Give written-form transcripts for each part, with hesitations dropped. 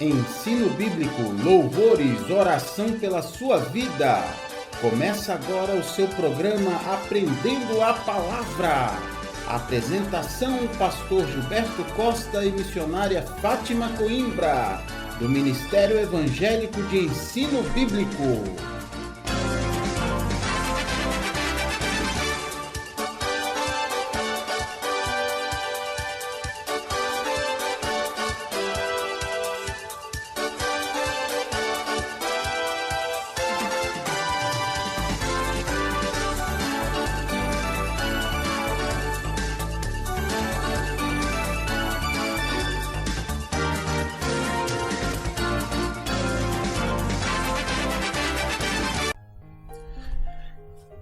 Ensino bíblico, louvores, oração pela sua vida. Começa agora o seu programa Aprendendo a Palavra. Apresentação: Pastor Gilberto Costa e missionária Fátima Coimbra, do Ministério Evangélico de Ensino Bíblico.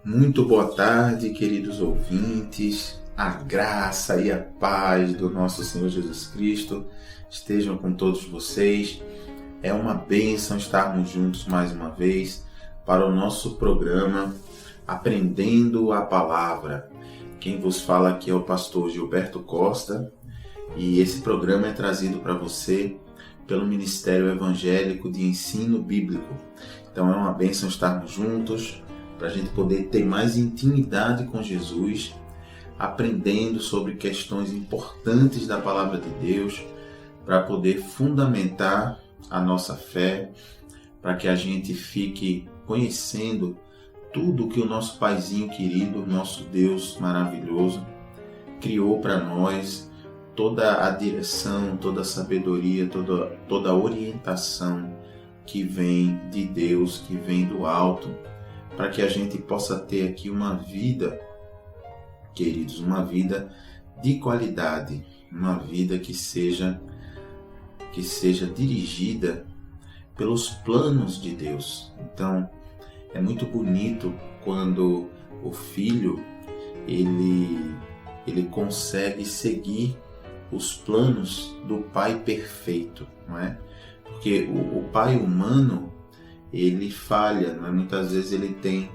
Muito boa tarde, queridos ouvintes. A graça e a paz do nosso Senhor Jesus Cristo estejam com todos vocês. É uma bênção estarmos juntos mais uma vez para o nosso programa Aprendendo a Palavra. Quem vos fala aqui é o pastor Gilberto Costa e esse programa é trazido para você pelo Ministério Evangélico de Ensino Bíblico. Então é uma bênção estarmos juntos, para a gente poder ter mais intimidade com Jesus, aprendendo sobre questões importantes da Palavra de Deus, para poder fundamentar a nossa fé, para que a gente fique conhecendo tudo que o nosso Paizinho querido, nosso Deus maravilhoso, criou para nós, toda a direção, toda a sabedoria, toda a orientação que vem de Deus, que vem do alto, para que a gente possa ter aqui uma vida, queridos, uma vida de qualidade, uma vida que seja dirigida pelos planos de Deus. Então, é muito bonito quando o filho ele consegue seguir os planos do Pai perfeito, não é? Porque o pai humano, ele falha, né? Muitas vezes ele tem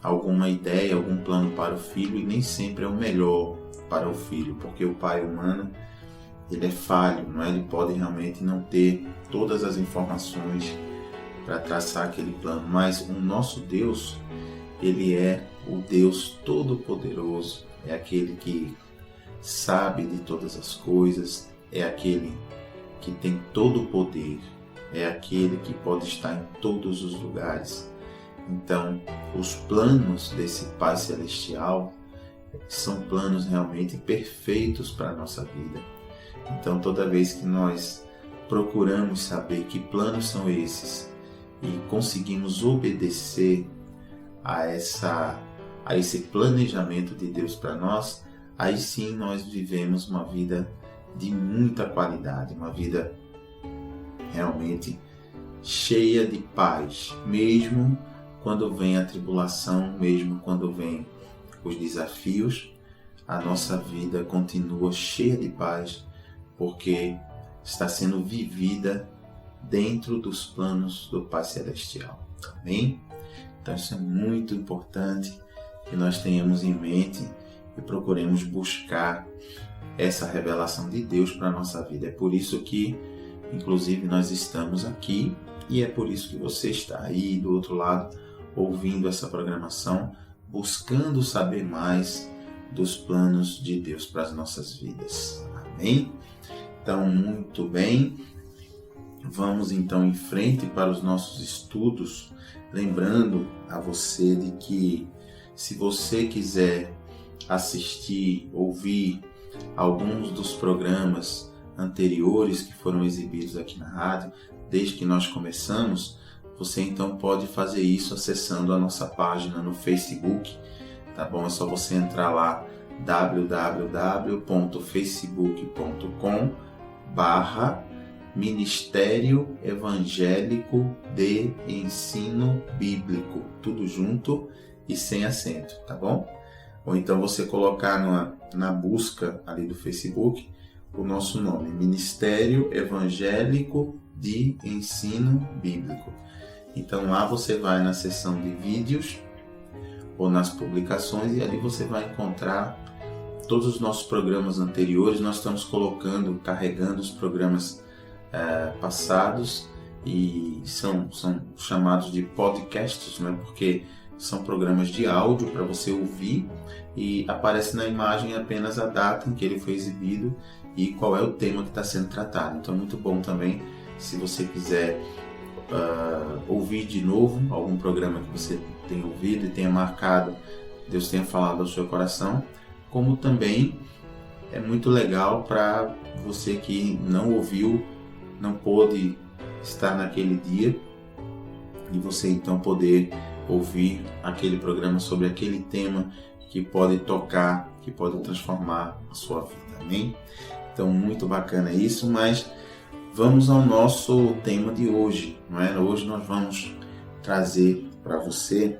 alguma ideia, algum plano para o filho e nem sempre é o melhor para o filho, porque o pai humano, ele é falho, não é? Ele pode realmente não ter todas as informações para traçar aquele plano, mas o nosso Deus, ele é o Deus Todo-Poderoso, é aquele que sabe de todas as coisas, é aquele que tem todo o poder, é aquele que pode estar em todos os lugares. Então, os planos desse Pai Celestial são planos realmente perfeitos para a nossa vida. Então, toda vez que nós procuramos saber que planos são esses e conseguimos obedecer a esse planejamento de Deus para nós, aí sim nós vivemos uma vida de muita qualidade, uma vida realmente cheia de paz, mesmo quando vem a tribulação, mesmo quando vem os desafios, a nossa vida continua cheia de paz, porque está sendo vivida dentro dos planos do Pai Celestial. Amém? Então isso é muito importante que nós tenhamos em mente e procuremos buscar essa revelação de Deus para a nossa vida. É por isso que, inclusive, nós estamos aqui e é por isso que você está aí do outro lado ouvindo essa programação, buscando saber mais dos planos de Deus para as nossas vidas. Amém? Então, muito bem. Vamos então em frente para os nossos estudos, lembrando a você de que se você quiser assistir, ouvir alguns dos programas anteriores que foram exibidos aqui na rádio, desde que nós começamos, você então pode fazer isso acessando a nossa página no Facebook, tá bom? É só você entrar lá, www.facebook.com/Ministério Evangélico de Ensino Bíblico, tudo junto e sem acento, tá bom? Ou então você colocar na busca ali do Facebook o nosso nome, Ministério Evangélico de Ensino Bíblico. Então lá você vai na seção de vídeos ou nas publicações e ali você vai encontrar todos os nossos programas anteriores. Nós estamos carregando os programas passados, e são chamados de podcasts, né? Porque são programas de áudio para você ouvir, e aparece na imagem apenas a data em que ele foi exibido e qual é o tema que está sendo tratado. Então é muito bom também, se você quiser ouvir de novo algum programa que você tenha ouvido e tenha marcado, Deus tenha falado ao seu coração, como também é muito legal para você que não ouviu, não pôde estar naquele dia, e você então poder ouvir aquele programa sobre aquele tema que pode tocar, que pode transformar a sua vida. Amém? Então, muito bacana isso, mas vamos ao nosso tema de hoje, não é? Hoje nós vamos trazer para você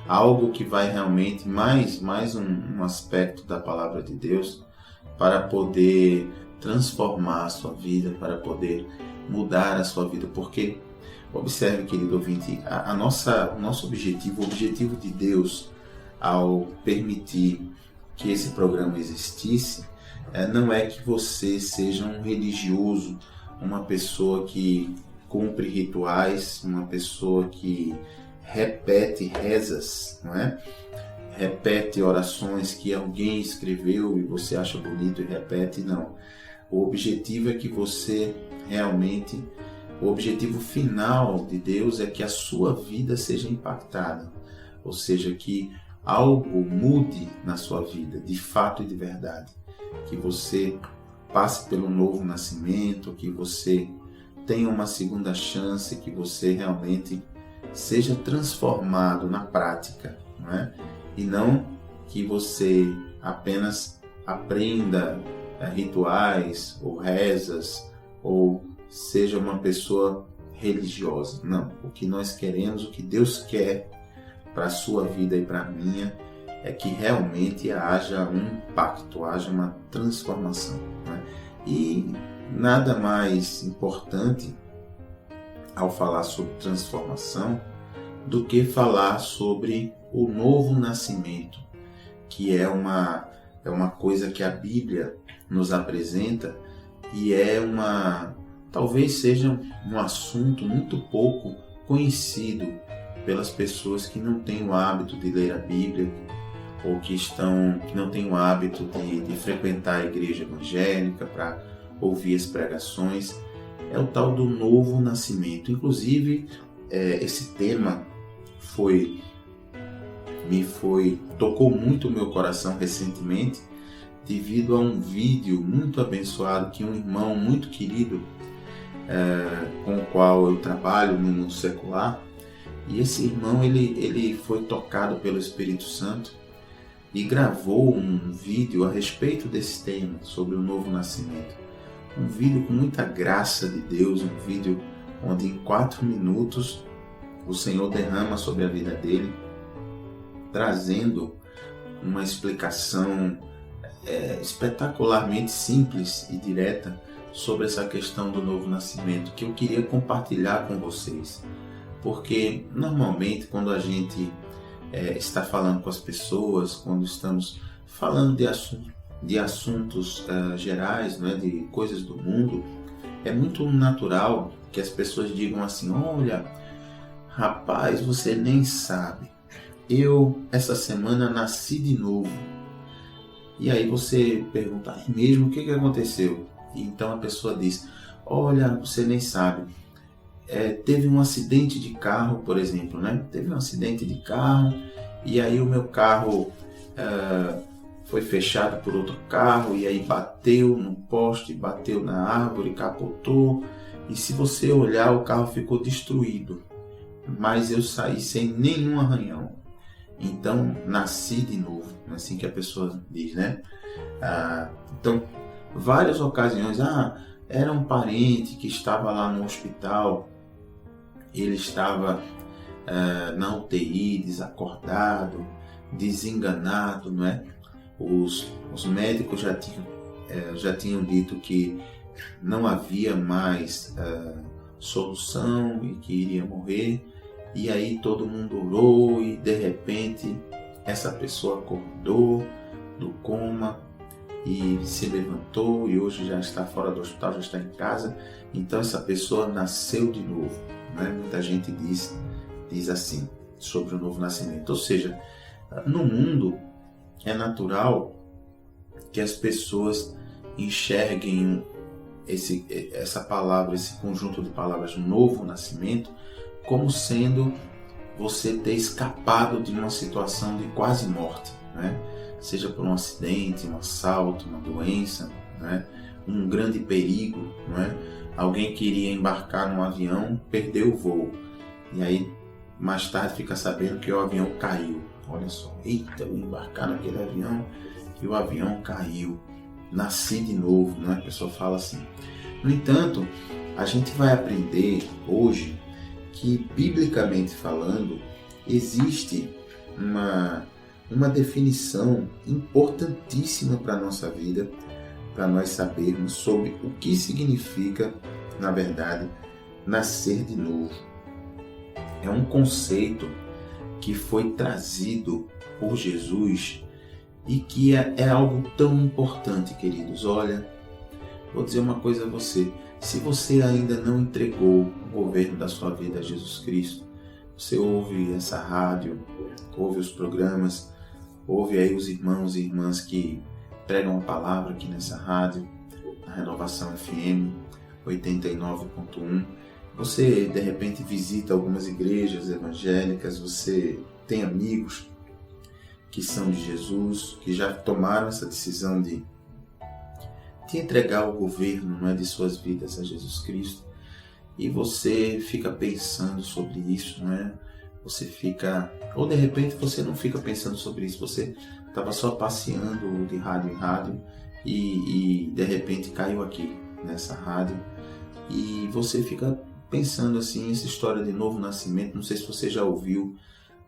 algo que vai realmente mais um aspecto da palavra de Deus para poder transformar a sua vida, para poder mudar a sua vida, porque observe, querido ouvinte, o nosso objetivo, o objetivo de Deus ao permitir que esse programa existisse, não é que você seja um religioso, uma pessoa que cumpre rituais, uma pessoa que repete rezas, não é? Repete orações que alguém escreveu e você acha bonito e repete, não. O objetivo é que você realmente, o objetivo final de Deus é que a sua vida seja impactada, ou seja, que algo mude na sua vida, de fato e de verdade, que você passe pelo novo nascimento, que você tenha uma segunda chance, que você realmente seja transformado na prática, não é? E não que você apenas aprenda rituais ou rezas ou seja uma pessoa religiosa. Não, o que nós queremos, o que Deus quer para a sua vida e para a minha é que realmente haja um impacto, haja uma transformação, né? E nada mais importante ao falar sobre transformação do que falar sobre o novo nascimento, que é uma coisa que a Bíblia nos apresenta e talvez seja um assunto muito pouco conhecido pelas pessoas que não têm o hábito de ler a Bíblia ou que não têm o hábito de frequentar a igreja evangélica para ouvir as pregações. É o tal do novo nascimento. Inclusive, esse tema tocou muito o meu coração recentemente, devido a um vídeo muito abençoado que um irmão muito querido, com o qual eu trabalho no mundo secular, e esse irmão ele foi tocado pelo Espírito Santo e gravou um vídeo a respeito desse tema, sobre o novo nascimento. Um vídeo com muita graça de Deus, um vídeo onde em 4 minutos o Senhor derrama sobre a vida dele, trazendo uma explicação espetacularmente simples e direta sobre essa questão do novo nascimento, que eu queria compartilhar com vocês. Porque normalmente quando a gente está falando com as pessoas, quando estamos falando de assuntos gerais, né, de coisas do mundo, é muito natural que as pessoas digam assim: olha, rapaz, você nem sabe, eu essa semana nasci de novo. E aí você pergunta: é mesmo? O que aconteceu? E então a pessoa diz: olha, você nem sabe, teve um acidente de carro, por exemplo, né? Teve um acidente de carro e aí o meu carro foi fechado por outro carro e aí bateu no poste, bateu na árvore, capotou, e se você olhar o carro ficou destruído, mas eu saí sem nenhum arranhão. Então nasci de novo, é assim que a pessoa diz, né? Então, várias ocasiões, era um parente que estava lá no hospital, ele estava na UTI, desacordado, desenganado, não é? Os médicos já tinham dito que não havia mais solução e que iria morrer. E aí todo mundo orou e de repente essa pessoa acordou do coma, e se levantou e hoje já está fora do hospital, já está em casa. Então essa pessoa nasceu de novo, né? Muita gente diz assim sobre o novo nascimento. Ou seja, no mundo é natural que as pessoas enxerguem essa palavra, esse conjunto de palavras novo nascimento, como sendo você ter escapado de uma situação de quase morte, né? Seja por um acidente, um assalto, uma doença, né? Um grande perigo, né? Alguém que iria embarcar num avião, perdeu o voo, e aí mais tarde fica sabendo que o avião caiu. Olha só, eita, eu embarcar naquele avião e o avião caiu, nasci de novo, né? A pessoa fala assim. No entanto, a gente vai aprender hoje que, biblicamente falando, existe uma definição importantíssima para a nossa vida, para nós sabermos sobre o que significa, na verdade, nascer de novo. É um conceito que foi trazido por Jesus e que é algo tão importante, queridos. Olha, vou dizer uma coisa a você. Se você ainda não entregou o governo da sua vida a Jesus Cristo, você ouve essa rádio, ouve os programas, ouve aí os irmãos e irmãs que pregam a palavra aqui nessa rádio, na Renovação FM 89.1. Você, de repente, visita algumas igrejas evangélicas, você tem amigos que são de Jesus, que já tomaram essa decisão de entregar o governo, não é, de suas vidas a Jesus Cristo, e você fica pensando sobre isso, não é? Você fica, ou de repente você não fica pensando sobre isso, você estava só passeando de rádio em rádio e de repente caiu aqui nessa rádio e você fica pensando assim, essa história de novo nascimento. Não sei se você já ouviu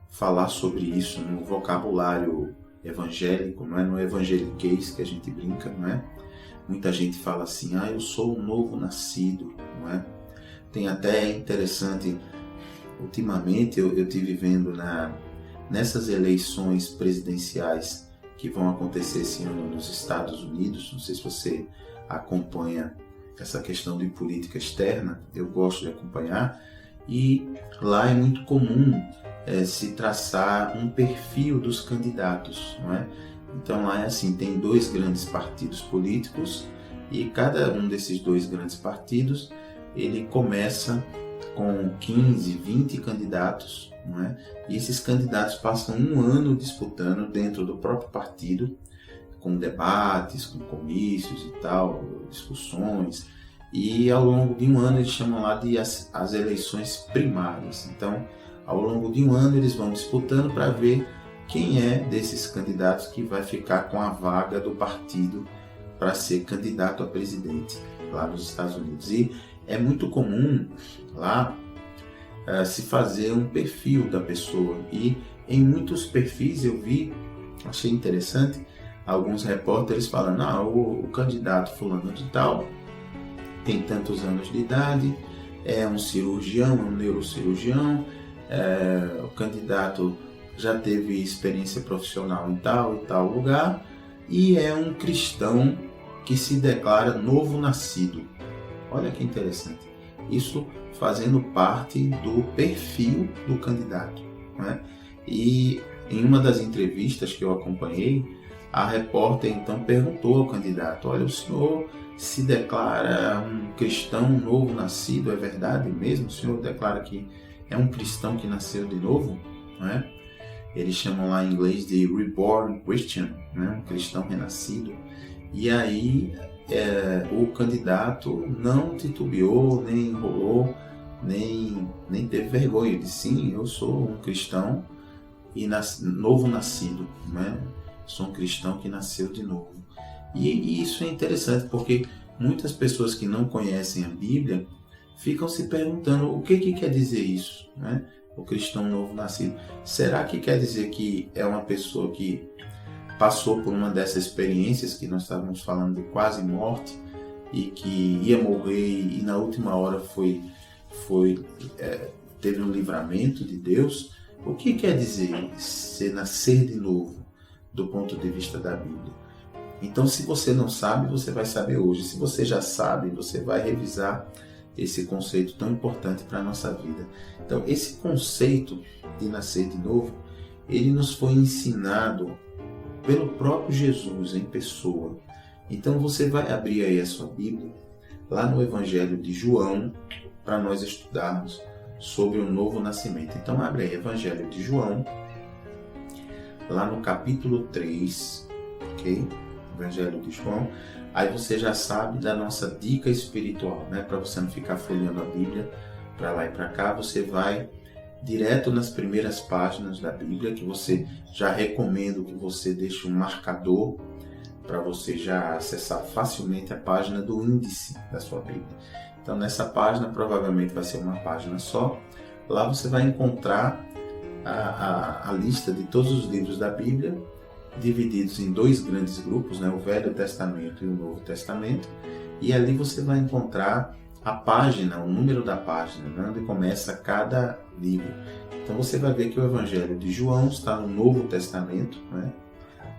falar sobre isso no vocabulário evangélico, não é? No evangeliquez que a gente brinca, não é? Muita gente fala assim, eu sou um novo nascido, não é? Tem até interessante, ultimamente eu tive vendo nessas eleições presidenciais que vão acontecer esse ano nos Estados Unidos, não sei se você acompanha essa questão de política externa, eu gosto de acompanhar, e lá é muito comum se traçar um perfil dos candidatos, não é? Então lá é assim, tem 2 grandes partidos políticos e cada um desses 2 grandes partidos, ele começa com 15, 20 candidatos, não é? E esses candidatos passam um ano disputando dentro do próprio partido, com debates, com comícios e tal, discussões, e ao longo de um ano eles chamam lá de as eleições primárias. Então, ao longo de um ano eles vão disputando para ver quem é desses candidatos que vai ficar com a vaga do partido para ser candidato a presidente lá nos Estados Unidos. E é muito comum lá se fazer um perfil da pessoa. E em muitos perfis eu vi, achei interessante, alguns repórteres falando, o candidato fulano de tal tem tantos anos de idade, é um cirurgião, um neurocirurgião, o candidato já teve experiência profissional em tal e tal lugar e é um cristão que se declara novo nascido. Olha que interessante. Isso fazendo parte do perfil do candidato, né? E em uma das entrevistas que eu acompanhei, a repórter então perguntou ao candidato, olha, o senhor se declara um cristão novo nascido, é verdade mesmo? O senhor declara que é um cristão que nasceu de novo? Não é? Eles chamam lá em inglês de reborn Christian, né? Um cristão renascido. E aí o candidato não titubeou, nem enrolou, nem teve vergonha. Ele disse, sim, eu sou um cristão e novo nascido, né? Sou um cristão que nasceu de novo. E isso é interessante porque muitas pessoas que não conhecem a Bíblia ficam se perguntando o que quer dizer isso, né? O cristão novo nascido. Será que quer dizer que é uma pessoa que passou por uma dessas experiências que nós estávamos falando de quase morte e que ia morrer e na última hora teve um livramento de Deus? O que quer dizer nascer de novo do ponto de vista da Bíblia? Então, se você não sabe, você vai saber hoje. Se você já sabe, você vai revisar esse conceito tão importante para a nossa vida. Então, esse conceito de nascer de novo, ele nos foi ensinado pelo próprio Jesus em pessoa. Então, você vai abrir aí a sua Bíblia, lá no Evangelho de João, para nós estudarmos sobre o novo nascimento. Então, abre aí Evangelho de João, lá no capítulo 3, ok? Evangelho de João. Aí você já sabe da nossa dica espiritual, né? Para você não ficar folheando a Bíblia para lá e para cá, você vai direto nas primeiras páginas da Bíblia, que você já recomendo que você deixe um marcador para você já acessar facilmente a página do índice da sua Bíblia. Então, nessa página, provavelmente vai ser uma página só. Lá você vai encontrar a lista de todos os livros da Bíblia, divididos em dois grandes grupos, né? O Velho Testamento e o Novo Testamento. E ali você vai encontrar a página, o número da página, né? Onde começa cada livro. Então você vai ver que o Evangelho de João está no Novo Testamento, né?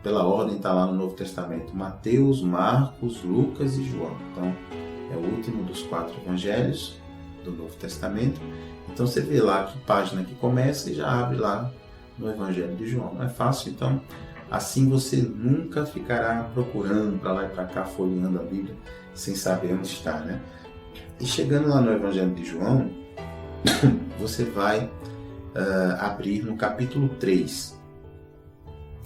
Pela ordem está lá no Novo Testamento: Mateus, Marcos, Lucas e João. Então é o último dos 4 evangelhos do Novo Testamento. Então você vê lá que página que começa e já abre lá no Evangelho de João. Não é fácil, então assim você nunca ficará procurando para lá e para cá, folheando a Bíblia sem saber onde está, né? E chegando lá no Evangelho de João, você vai abrir no capítulo 3.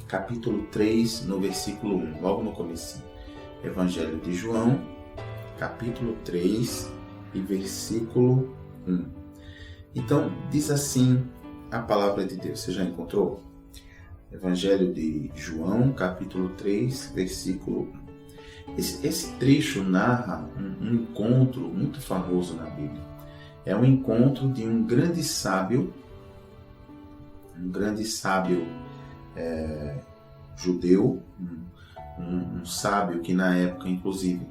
Capítulo 3, no versículo 1, logo no começo. Evangelho de João, capítulo 3 e versículo 1. Então, diz assim a palavra de Deus. Você já encontrou? Evangelho de João, capítulo 3, versículo 1. Esse trecho narra um encontro muito famoso na Bíblia. É um encontro de um grande sábio judeu, um sábio que na época, inclusive,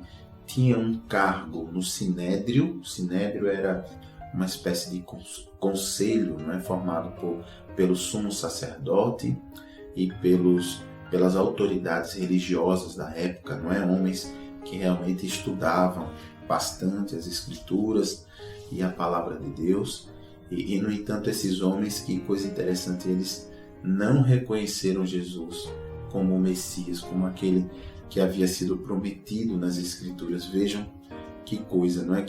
tinha um cargo no Sinédrio. O Sinédrio era uma espécie de conselho, né, formado pelo sumo sacerdote e pelas autoridades religiosas da época, não é? Homens que realmente estudavam bastante as Escrituras e a Palavra de Deus. E no entanto, esses homens, que coisa interessante, eles não reconheceram Jesus como o Messias, como aquele que havia sido prometido nas Escrituras. Vejam que coisa, não é?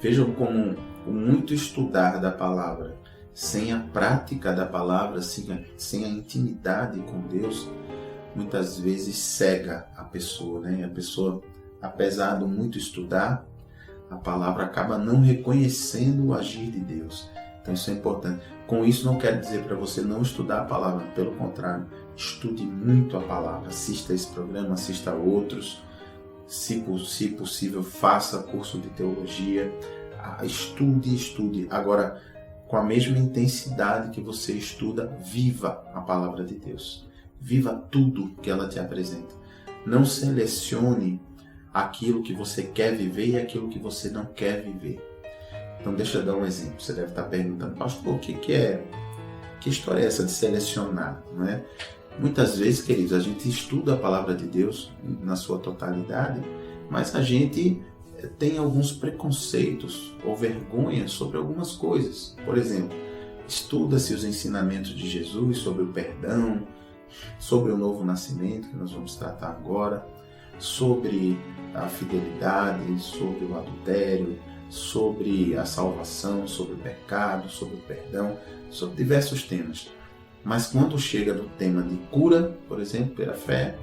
Vejam como muito estudar da palavra sem a prática da palavra, sem a intimidade com Deus, muitas vezes cega a pessoa, né? A pessoa, apesar de muito estudar a palavra, acaba não reconhecendo o agir de Deus. Então isso é importante. Com isso não quero dizer para você não estudar a palavra, pelo contrário, estude muito a palavra, assista esse programa, assista a outros, se possível faça curso de teologia, estude. Agora, com a mesma intensidade que você estuda, viva a palavra de Deus. Viva tudo que ela te apresenta. Não selecione aquilo que você quer viver e aquilo que você não quer viver. Então deixa eu dar um exemplo. Você deve estar perguntando: pastor, o que é? Que história é essa de selecionar? Não é? Muitas vezes, queridos, a gente estuda a palavra de Deus na sua totalidade, mas a gente tem alguns preconceitos ou vergonhas sobre algumas coisas. Por exemplo, estuda-se os ensinamentos de Jesus sobre o perdão, sobre o novo nascimento, que nós vamos tratar agora, sobre a fidelidade, sobre o adultério, sobre a salvação, sobre o pecado, sobre o perdão, sobre diversos temas. Mas quando chega no tema de cura, por exemplo, pela fé,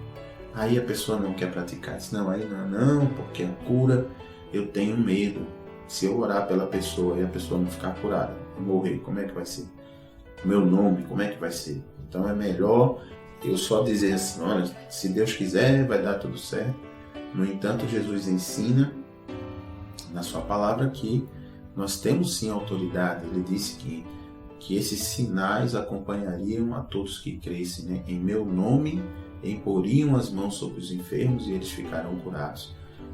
aí a pessoa não quer praticar. Diz: não, aí não, porque a cura eu tenho medo. Se eu orar pela pessoa e a pessoa não ficar curada, morrer, como é que vai ser? Meu nome, como é que vai ser? Então é melhor eu só dizer assim: olha, se Deus quiser, vai dar tudo certo. No entanto, Jesus ensina na sua palavra que nós temos sim autoridade. Ele disse que esses sinais acompanhariam a todos que crescem, né? Em meu nome imporiam as mãos sobre os enfermos e eles ficarão curados.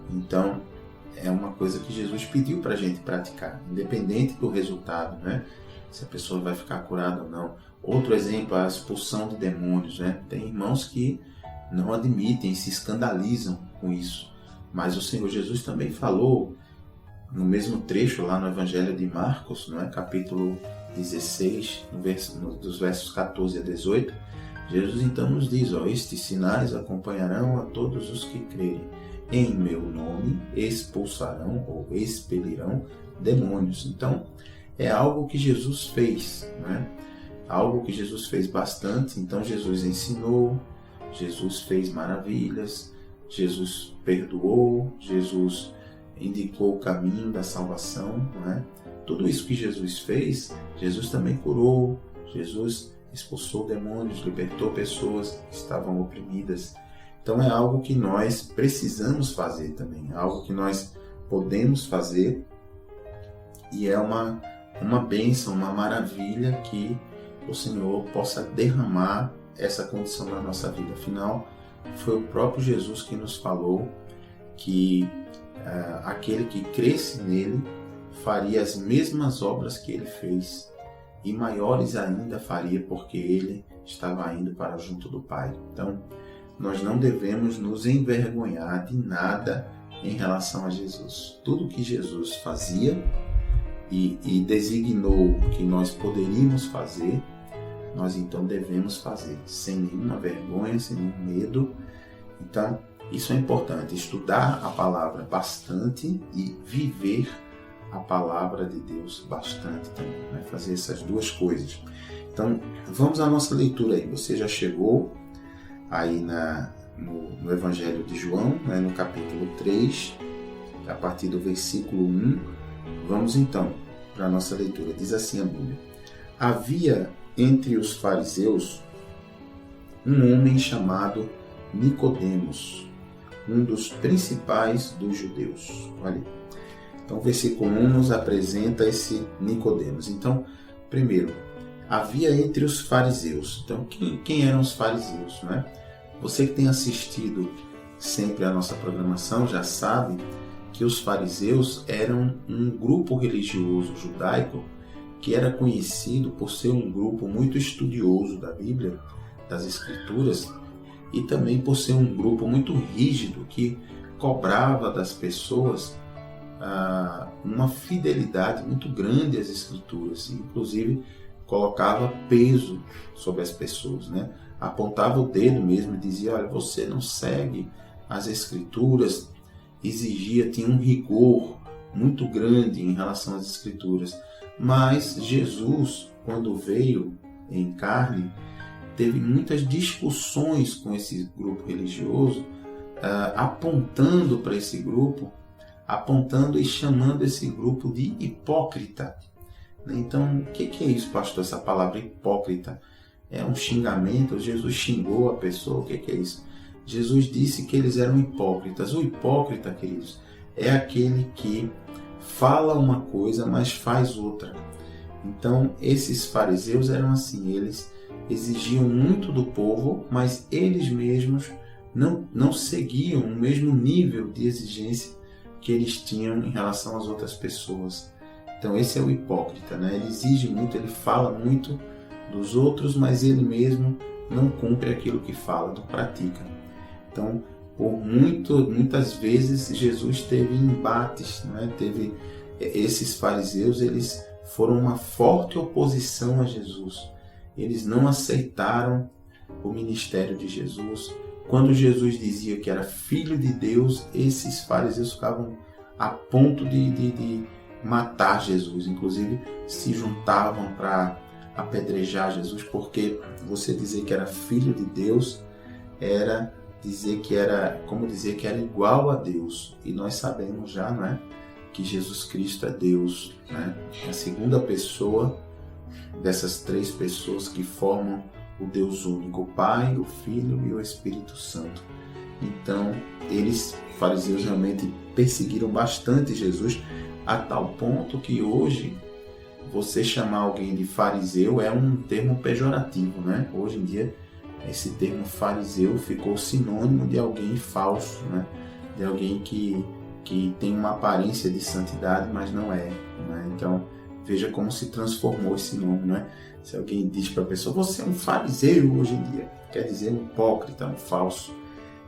Então, é uma coisa que Jesus pediu para a gente praticar, independente do resultado, né? Se a pessoa vai ficar curada ou não. Outro exemplo, a expulsão de demônios, né? Tem irmãos que não admitem, se escandalizam com isso. Mas o Senhor Jesus também falou, no mesmo trecho lá no Evangelho de Marcos, não é? Capítulo 16, dos versos 14 a 18, Jesus então nos diz, estes sinais acompanharão a todos os que crerem. Em meu nome expulsarão ou expelirão demônios. Então, é algo que Jesus fez, né? Algo que Jesus fez bastante. Então, Jesus ensinou, Jesus fez maravilhas, Jesus perdoou, Jesus indicou o caminho da salvação, né? Tudo isso que Jesus fez, Jesus também curou, Jesus expulsou demônios, libertou pessoas que estavam oprimidas. Então é algo que nós precisamos fazer também, algo que nós podemos fazer, e é uma bênção, uma maravilha que o Senhor possa derramar essa condição na nossa vida. Afinal, foi o próprio Jesus que nos falou que aquele que cresce nele faria as mesmas obras que ele fez, e maiores ainda faria, porque ele estava indo para junto do Pai. Então, nós não devemos nos envergonhar de nada em relação a Jesus. Tudo que Jesus fazia e designou que nós poderíamos fazer, nós então devemos fazer, sem nenhuma vergonha, sem nenhum medo. Então, isso é importante, estudar a palavra bastante e viver a palavra de Deus bastante também, né? Fazer essas duas coisas. Então, vamos à nossa leitura aí. Você já chegou aí no Evangelho de João, né? No capítulo 3, a partir do versículo 1. Vamos então para a nossa leitura. Diz assim a Bíblia: havia entre os fariseus um homem chamado Nicodemos, um dos principais dos judeus. Olha aí. Então, o versículo 1 nos apresenta esse Nicodemos. Então, primeiro, havia entre os fariseus. Então, quem eram os fariseus, né? Você que tem assistido sempre a nossa programação já sabe que os fariseus eram um grupo religioso judaico que era conhecido por ser um grupo muito estudioso da Bíblia, das Escrituras, e também por ser um grupo muito rígido que cobrava das pessoas uma fidelidade muito grande às Escrituras, e inclusive colocava peso sobre as pessoas, né? Apontava o dedo mesmo e dizia: olha, você não segue as Escrituras. Tinha um rigor muito grande em relação às Escrituras. Mas Jesus, quando veio em carne, teve muitas discussões com esse grupo religioso, apontando para esse grupo, apontando e chamando esse grupo de hipócrita. Então, o que é isso, pastor? Essa palavra hipócrita é um xingamento? Jesus xingou a pessoa? O que é isso? Jesus disse que eles eram hipócritas. O hipócrita, queridos, é aquele que fala uma coisa, mas faz outra. Então, esses fariseus eram assim, eles exigiam muito do povo, mas eles mesmos não seguiam o mesmo nível de exigência que eles tinham em relação às outras pessoas. Então, esse é o hipócrita, né? Ele exige muito, ele fala muito dos outros, mas ele mesmo não cumpre aquilo que fala, não pratica. Então, muitas vezes Jesus teve embates, né? Esses fariseus, eles foram uma forte oposição a Jesus. Eles não aceitaram o ministério de Jesus. Quando Jesus dizia que era filho de Deus, esses fariseus ficavam a ponto de matar Jesus. Inclusive, se juntavam para apedrejar Jesus, porque você dizer que era filho de Deus era como dizer que era igual a Deus. E nós sabemos já, não é, que Jesus Cristo é Deus, né? A segunda pessoa dessas três pessoas que formam o Deus único, o Pai, o Filho e o Espírito Santo. Então, fariseus, realmente perseguiram bastante Jesus, a tal ponto que hoje você chamar alguém de fariseu é um termo pejorativo, né? Hoje em dia, esse termo fariseu ficou sinônimo de alguém falso, né? De alguém que tem uma aparência de santidade, mas não é, né? Então, veja como se transformou esse nome, né? Se alguém diz para a pessoa: você é um fariseu hoje em dia, quer dizer um hipócrita, um falso.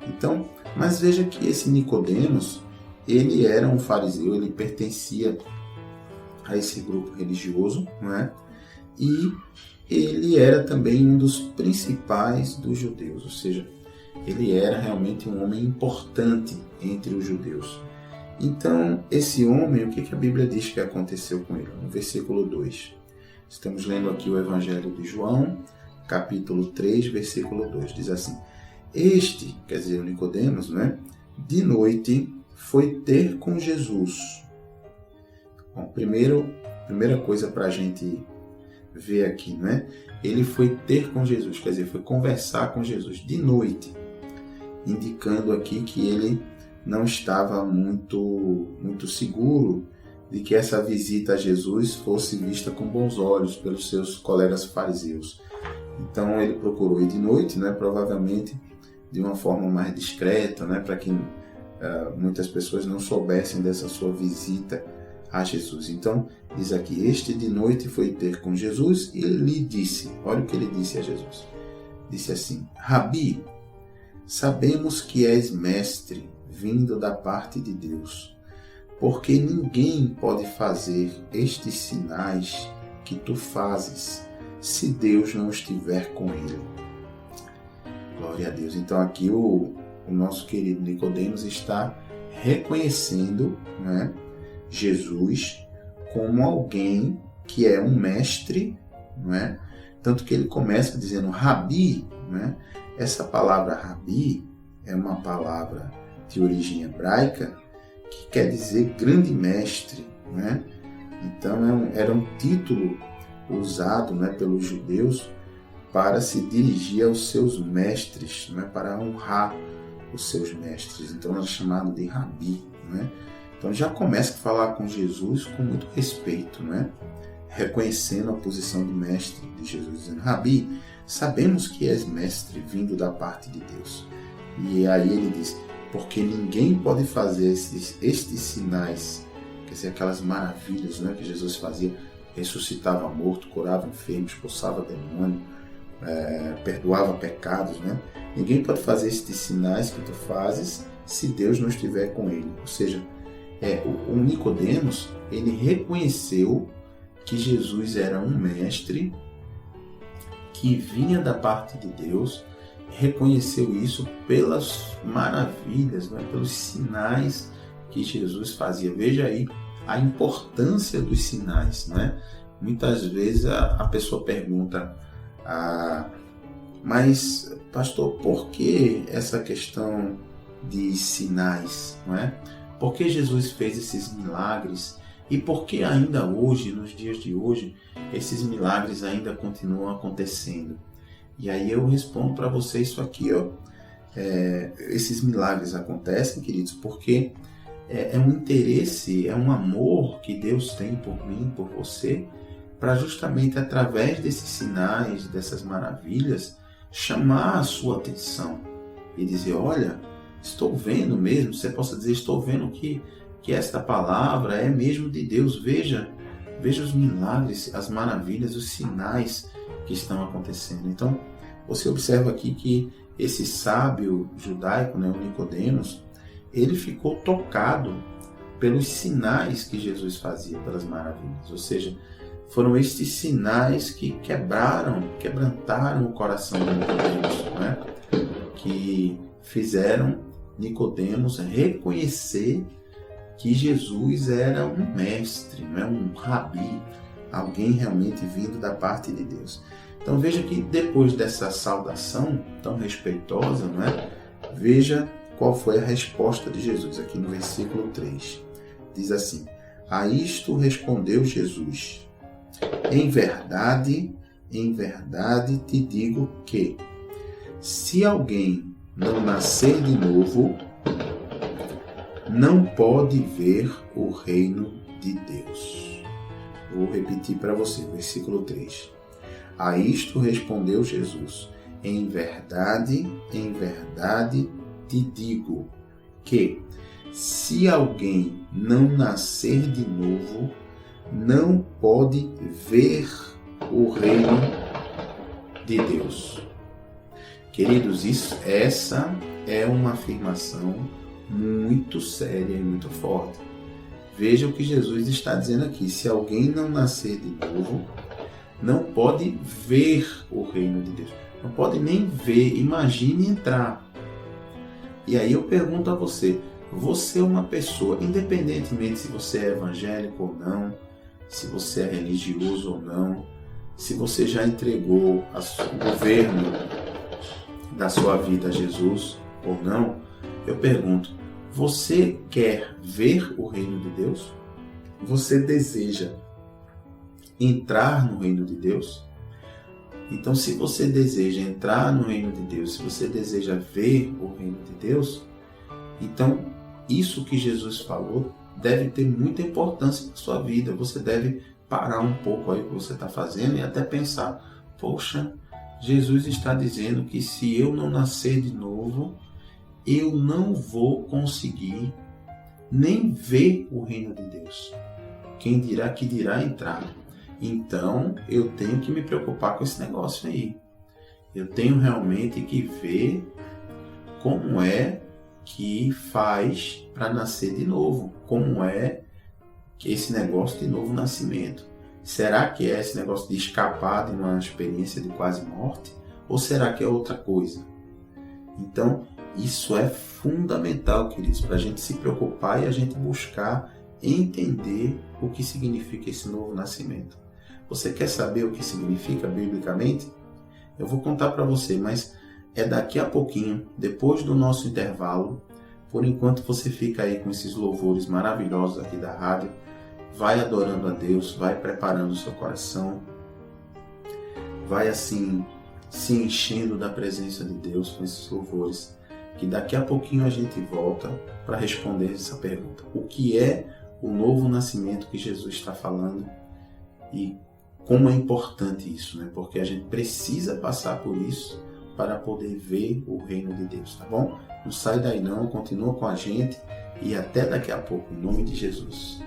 Então, mas veja que esse Nicodemos, ele era um fariseu, ele pertencia a esse grupo religioso, não é? E ele era também um dos principais dos judeus, ou seja, ele era realmente um homem importante entre os judeus. Então, esse homem, o que a Bíblia diz que aconteceu com ele? No versículo 2. Estamos lendo aqui o Evangelho de João, capítulo 3, versículo 2. Diz assim: Este, quer dizer, o Nicodemos, né, de noite foi ter com Jesus. Bom, primeira coisa para a gente ver aqui, né? Ele foi ter com Jesus, quer dizer, foi conversar com Jesus de noite, indicando aqui que ele não estava muito seguro de que essa visita a Jesus fosse vista com bons olhos pelos seus colegas fariseus. Então ele procurou ir de noite, né? Provavelmente de uma forma mais discreta, né? Para que muitas pessoas não soubessem dessa sua visita a Jesus. Então, diz aqui, este de noite foi ter com Jesus e lhe disse, olha o que ele disse a Jesus. Disse assim: Rabi, sabemos que és mestre, vindo da parte de Deus, porque ninguém pode fazer estes sinais que tu fazes, se Deus não estiver com ele. Glória a Deus. Então aqui o nosso querido Nicodemos está reconhecendo, né, Jesus como alguém que é um mestre, né? Tanto que ele começa dizendo Rabi, né? Essa palavra Rabi é uma palavra de origem hebraica que quer dizer grande mestre, né? Então era um título usado, né, pelos judeus para se dirigir aos seus mestres, né, para honrar os seus mestres. Então era chamado de Rabi, né? Então já começa a falar com Jesus com muito respeito, né? Reconhecendo a posição de mestre de Jesus, dizendo: Rabi, sabemos que és mestre vindo da parte de Deus. E aí ele diz: porque ninguém pode fazer estes sinais, quer dizer, aquelas maravilhas, né, que Jesus fazia, ressuscitava morto, curava enfermos, expulsava demônio, perdoava pecados, né? Ninguém pode fazer estes sinais que tu fazes se Deus não estiver com ele. Ou seja, o Nicodemos, ele reconheceu que Jesus era um mestre que vinha da parte de Deus, reconheceu isso pelas maravilhas, né, pelos sinais que Jesus fazia. Veja aí a importância dos sinais, né? Muitas vezes a pessoa pergunta: mas pastor, por que essa questão de sinais, não é? Por que Jesus fez esses milagres? E por que ainda hoje, nos dias de hoje, esses milagres ainda continuam acontecendo? E aí eu respondo para você isso aqui, ó. Esses milagres acontecem, queridos, porque é um interesse, é um amor que Deus tem por mim, por você, para justamente através desses sinais, dessas maravilhas, chamar a sua atenção e dizer: olha, estou vendo mesmo, você possa dizer, estou vendo que esta palavra é mesmo de Deus. Veja os milagres, as maravilhas, os sinais que estão acontecendo. Então, você observa aqui que esse sábio judaico, né, o Nicodemos, ele ficou tocado pelos sinais que Jesus fazia, pelas maravilhas. Ou seja, foram estes sinais que quebrantaram o coração de Nicodemos, né, que fizeram Nicodemos reconhecer que Jesus era um mestre, não é, um rabi, alguém realmente vindo da parte de Deus. Então veja que depois dessa saudação tão respeitosa, não é? Veja qual foi a resposta de Jesus aqui no versículo 3. Diz assim: a isto respondeu Jesus: em verdade te digo que, se alguém não nascer de novo, não pode ver o reino de Deus. Vou repetir para você, versículo 3. A isto respondeu Jesus: em verdade te digo que, se alguém não nascer de novo, não pode ver o reino de Deus. Queridos, essa é uma afirmação muito séria e muito forte. Veja o que Jesus está dizendo aqui. Se alguém não nascer de novo, não pode ver o reino de Deus. Não pode nem ver, imagine entrar. E aí eu pergunto a você, você é uma pessoa, independentemente se você é evangélico ou não, se você é religioso ou não, se você já entregou o governo da sua vida a Jesus ou não, eu pergunto, você quer ver o reino de Deus? Você deseja entrar no reino de Deus? Então, se você deseja entrar no reino de Deus, se você deseja ver o reino de Deus, então isso que Jesus falou deve ter muita importância na sua vida. Você deve parar um pouco aí o que você está fazendo e até pensar, poxa, Jesus está dizendo que se eu não nascer de novo, eu não vou conseguir nem ver o reino de Deus. Quem dirá que dirá entrar? Então, eu tenho que me preocupar com esse negócio aí. Eu tenho realmente que ver como é que faz para nascer de novo. Como é que esse negócio de novo nascimento. Será que é esse negócio de escapar de uma experiência de quase morte? Ou será que é outra coisa? Então, isso é fundamental, queridos, para a gente se preocupar e a gente buscar entender o que significa esse novo nascimento. Você quer saber o que significa biblicamente? Eu vou contar para você, mas é daqui a pouquinho, depois do nosso intervalo. Por enquanto você fica aí com esses louvores maravilhosos aqui da rádio. Vai adorando a Deus, vai preparando o seu coração. Vai assim se enchendo da presença de Deus com esses louvores. Que daqui a pouquinho a gente volta para responder essa pergunta. O que é o novo nascimento que Jesus está falando? E como é importante isso, né? Porque a gente precisa passar por isso para poder ver o reino de Deus, tá bom? Não sai daí não, continua com a gente e até daqui a pouco, em nome de Jesus.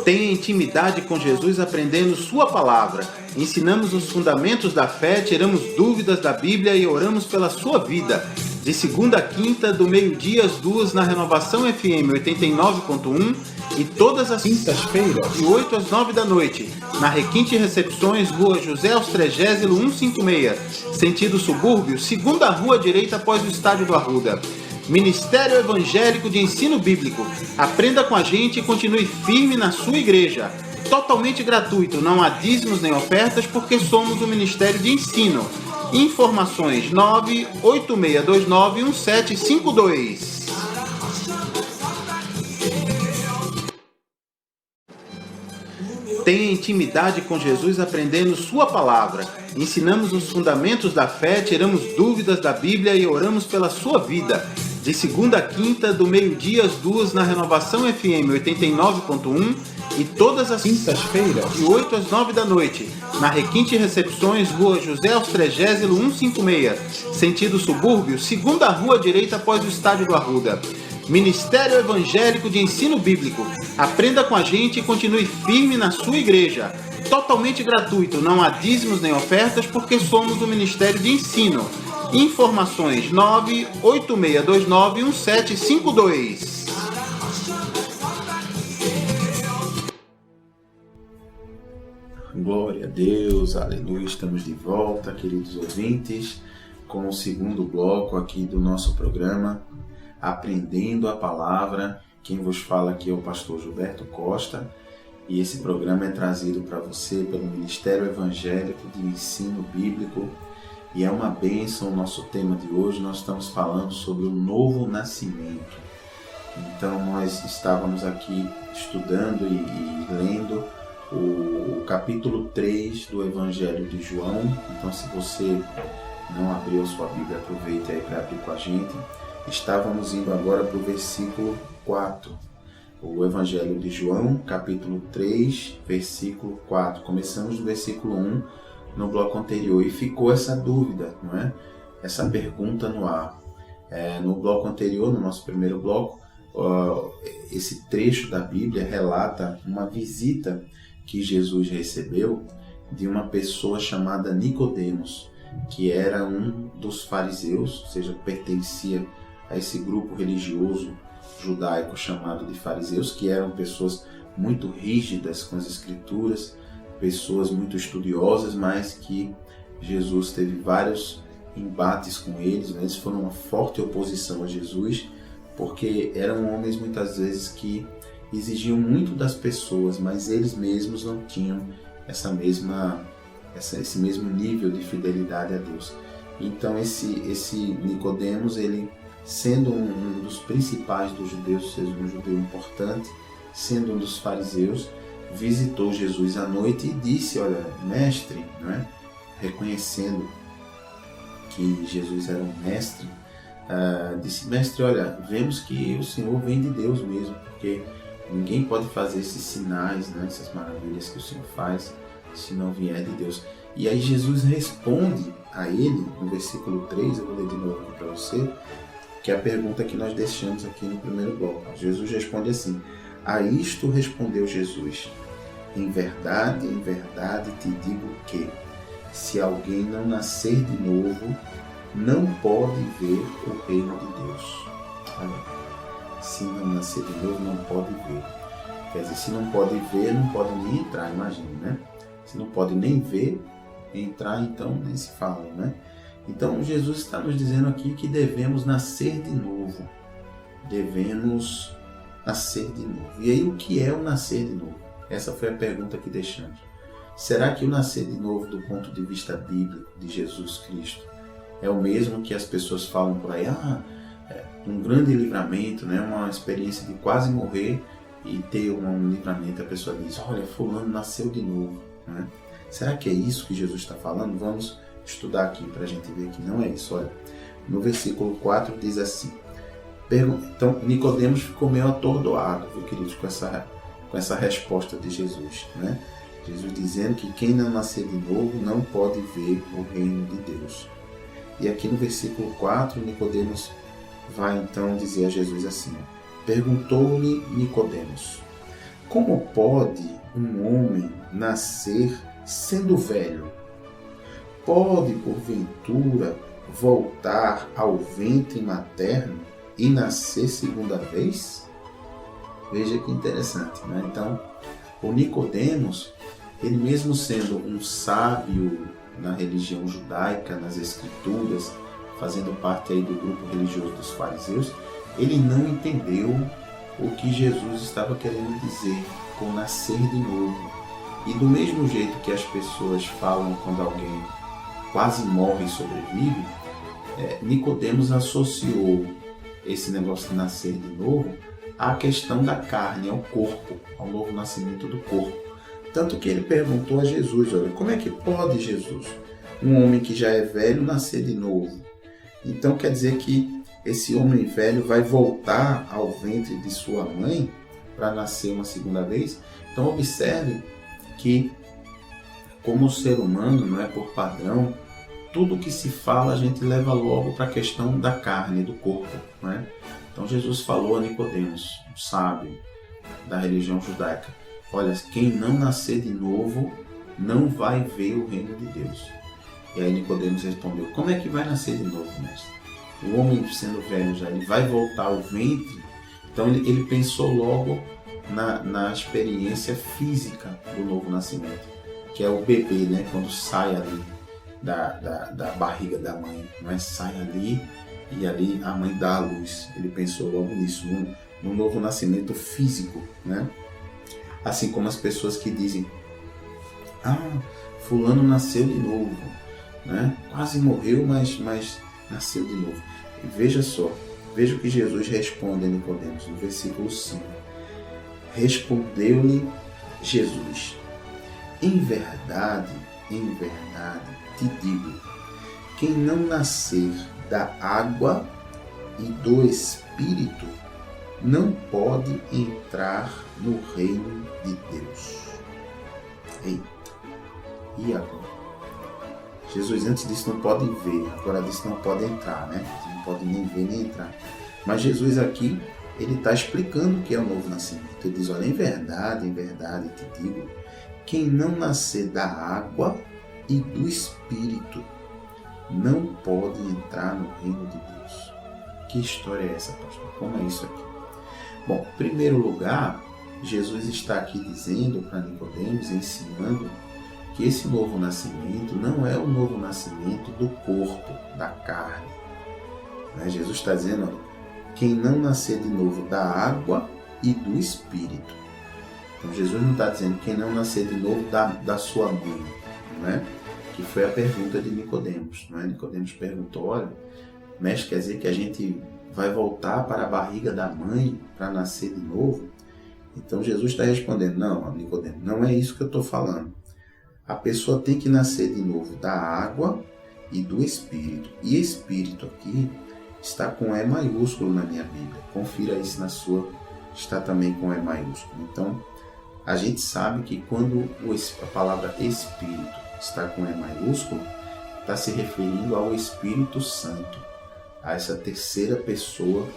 Tenha intimidade com Jesus aprendendo sua palavra. Ensinamos os fundamentos da fé, tiramos dúvidas da Bíblia e oramos pela sua vida. De segunda a quinta, do meio-dia às 2, na Renovação FM 89.1 e todas as quintas-feiras, de 8 às 9 da noite, na Requinte Recepções, Rua José Austrégésilo 156, sentido subúrbio, segunda rua direita após o Estádio do Arruda. Ministério Evangélico de Ensino Bíblico. Aprenda com a gente e continue firme na sua igreja. Totalmente gratuito, não há dízimos nem ofertas, porque somos um ministério de ensino. Informações 986291752. Tenha intimidade com Jesus aprendendo sua palavra. Ensinamos os fundamentos da fé, tiramos dúvidas da Bíblia e oramos pela sua vida. De segunda a quinta, do meio-dia às 2, na Renovação FM 89.1 e todas as quintas-feiras, de 8 às 9 da noite, na Requinte Recepções, Rua José Austrégésilo 156, sentido subúrbio, segunda rua direita após o Estádio do Arruda. Ministério Evangélico de Ensino Bíblico. Aprenda com a gente e continue firme na sua igreja. Totalmente gratuito, não há dízimos nem ofertas, porque somos um ministério de ensino. Informações 986291752. Glória a Deus, aleluia, estamos de volta, queridos ouvintes, com o segundo bloco aqui do nosso programa, Aprendendo a Palavra. Quem vos fala aqui é o pastor Gilberto Costa, e esse programa é trazido para você pelo Ministério Evangélico de Ensino Bíblico, e é uma bênção o nosso tema de hoje. Nós estamos falando sobre o novo nascimento. Então nós estávamos aqui estudando e lendo o capítulo 3 do Evangelho de João. Então, se você não abriu a sua Bíblia, aproveite aí para abrir com a gente. Estávamos indo agora para o versículo 4. O Evangelho de João, capítulo 3, versículo 4. Começamos no versículo 1, no bloco anterior, e ficou essa dúvida, não é? Essa pergunta no ar. No bloco anterior, no nosso primeiro bloco, esse trecho da Bíblia relata uma visita que Jesus recebeu de uma pessoa chamada Nicodemos, que era um dos fariseus, ou seja, pertencia a esse grupo religioso judaico chamado de fariseus, que eram pessoas muito rígidas com as escrituras, pessoas muito estudiosas, mas que Jesus teve vários embates com eles, né? Eles foram uma forte oposição a Jesus, porque eram homens muitas vezes que exigiam muito das pessoas, mas eles mesmos não tinham esse mesmo nível de fidelidade a Deus. Então esse Nicodemos, ele sendo um dos principais dos judeus, ou seja, um judeu importante, sendo um dos fariseus, visitou Jesus à noite e disse: olha, mestre, não é? Reconhecendo que Jesus era um mestre, disse: mestre, olha, vemos que o Senhor vem de Deus mesmo, porque ninguém pode fazer esses sinais, né, essas maravilhas que o Senhor faz, se não vier de Deus. E aí Jesus responde a ele, no versículo 3, eu vou ler de novo aqui para você, que é a pergunta que nós deixamos aqui no primeiro bloco. Jesus responde assim: a isto respondeu Jesus: em verdade te digo que, se alguém não nascer de novo, não pode ver o reino de Deus. Olha, se não nascer de novo, não pode ver. Quer dizer, se não pode ver, não pode nem entrar, imagine, né? Se não pode nem ver, entrar, então nem se fala, né? Então Jesus está nos dizendo aqui que devemos nascer de novo. Devemos nascer de novo. E aí, o que é o nascer de novo? Essa foi a pergunta que deixamos. Será que o nascer de novo, do ponto de vista bíblico de Jesus Cristo, é o mesmo que as pessoas falam por aí? Um grande livramento, né? Uma experiência de quase morrer e ter um livramento. A pessoa diz: olha, fulano nasceu de novo, né? Será que é isso que Jesus está falando? Vamos estudar aqui para a gente ver que não é isso. Olha, no versículo 4 diz assim: então Nicodemos ficou meio atordoado, viu, queridos, com essa resposta de Jesus, né? Jesus dizendo que quem não nascer de novo não pode ver o reino de Deus. E aqui no versículo 4, Nicodemos vai então dizer a Jesus assim: perguntou-lhe Nicodemos: como pode um homem nascer sendo velho? Pode, porventura, voltar ao ventre materno e nascer segunda vez? Veja que interessante, né? Então, o Nicodemos, ele mesmo sendo um sábio na religião judaica, nas escrituras, fazendo parte aí do grupo religioso dos fariseus, ele não entendeu o que Jesus estava querendo dizer com nascer de novo. E do mesmo jeito que as pessoas falam quando alguém quase morre e sobrevive, Nicodemos associou esse negócio de nascer de novo à questão da carne, ao corpo, ao novo nascimento do corpo. Tanto que ele perguntou a Jesus: olha, como é que pode, Jesus, um homem que já é velho nascer de novo? Então quer dizer que esse homem velho vai voltar ao ventre de sua mãe para nascer uma segunda vez? Então observe que, como ser humano, não é, por padrão, tudo que se fala a gente leva logo para a questão da carne, do corpo, não é? Então Jesus falou a Nicodemos, um sábio da religião judaica: olha, quem não nascer de novo não vai ver o reino de Deus. E aí Nicodemos respondeu: como é que vai nascer de novo, mestre? O homem, sendo velho já, ele vai voltar ao ventre? Então ele pensou logo na experiência física do novo nascimento, que é o bebê, né? Quando sai ali da barriga da mãe, não é? Sai ali e ali a mãe dá a luz. Ele pensou logo nisso, no novo nascimento físico, né? Assim como as pessoas que dizem: fulano nasceu de novo, né? Quase morreu, mas nasceu de novo. E veja só, veja o que Jesus responde a Nicodemos no versículo 5. Respondeu-lhe Jesus: em verdade te digo quem não nascer da água e do Espírito não pode entrar no reino de Deus. Eita! E agora? Jesus antes disse não pode ver, agora disse não pode entrar, né? Não pode nem ver nem entrar. Mas Jesus aqui, ele está explicando o que é o novo nascimento. Ele diz, olha, em verdade te digo, quem não nascer da água e do Espírito não pode entrar no reino de Deus. Que história é essa, pastor? Como é isso aqui? Bom, em primeiro lugar, Jesus está aqui dizendo para Nicodemos, ensinando que esse novo nascimento não é o novo nascimento do corpo, da carne. Jesus está dizendo, olha, quem não nascer de novo da água e do Espírito. Então Jesus não está dizendo quem não nascer de novo da sua mãe, não é? Que foi a pergunta de Nicodemos. Não é? Nicodemos perguntou, olha, mestre, quer dizer que a gente vai voltar para a barriga da mãe para nascer de novo? Então Jesus está respondendo, não, Nicodemos, não é isso que eu estou falando. A pessoa tem que nascer de novo da água e do Espírito. E Espírito aqui está com E maiúsculo na minha Bíblia. Confira isso na sua, está também com E maiúsculo. Então, a gente sabe que quando a palavra Espírito está com E maiúsculo, está se referindo ao Espírito Santo, a essa terceira pessoa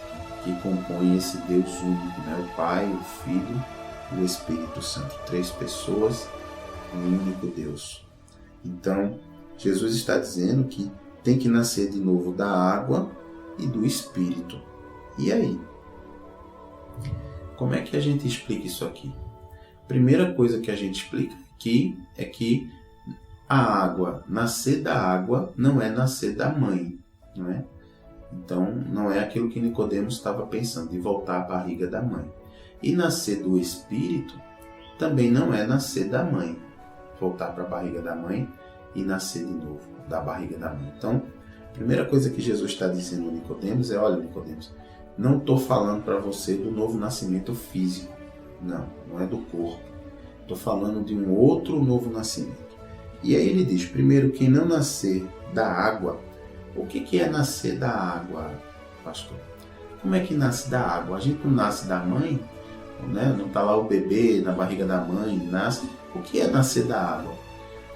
que compõe esse Deus único, né? O Pai, o Filho e o Espírito Santo. 3 pessoas, um único Deus. Então, Jesus está dizendo que tem que nascer de novo da água e do Espírito. E aí? Como é que a gente explica isso aqui? Primeira coisa que a gente explica aqui é que a água, nascer da água, não é nascer da mãe, não é? Então, não é aquilo que Nicodemos estava pensando, de voltar à barriga da mãe. E nascer do Espírito também não é nascer da mãe, voltar para a barriga da mãe e nascer de novo da barriga da mãe. Então, a primeira coisa que Jesus está dizendo a Nicodemos é, olha, Nicodemos, não estou falando para você do novo nascimento físico. Não é do corpo. Estou falando de um outro novo nascimento. E aí ele diz, primeiro, quem não nascer da água. O que é nascer da água, pastor? Como é que nasce da água? A gente não nasce da mãe, né? Não está lá o bebê na barriga da mãe, nasce. O que é nascer da água?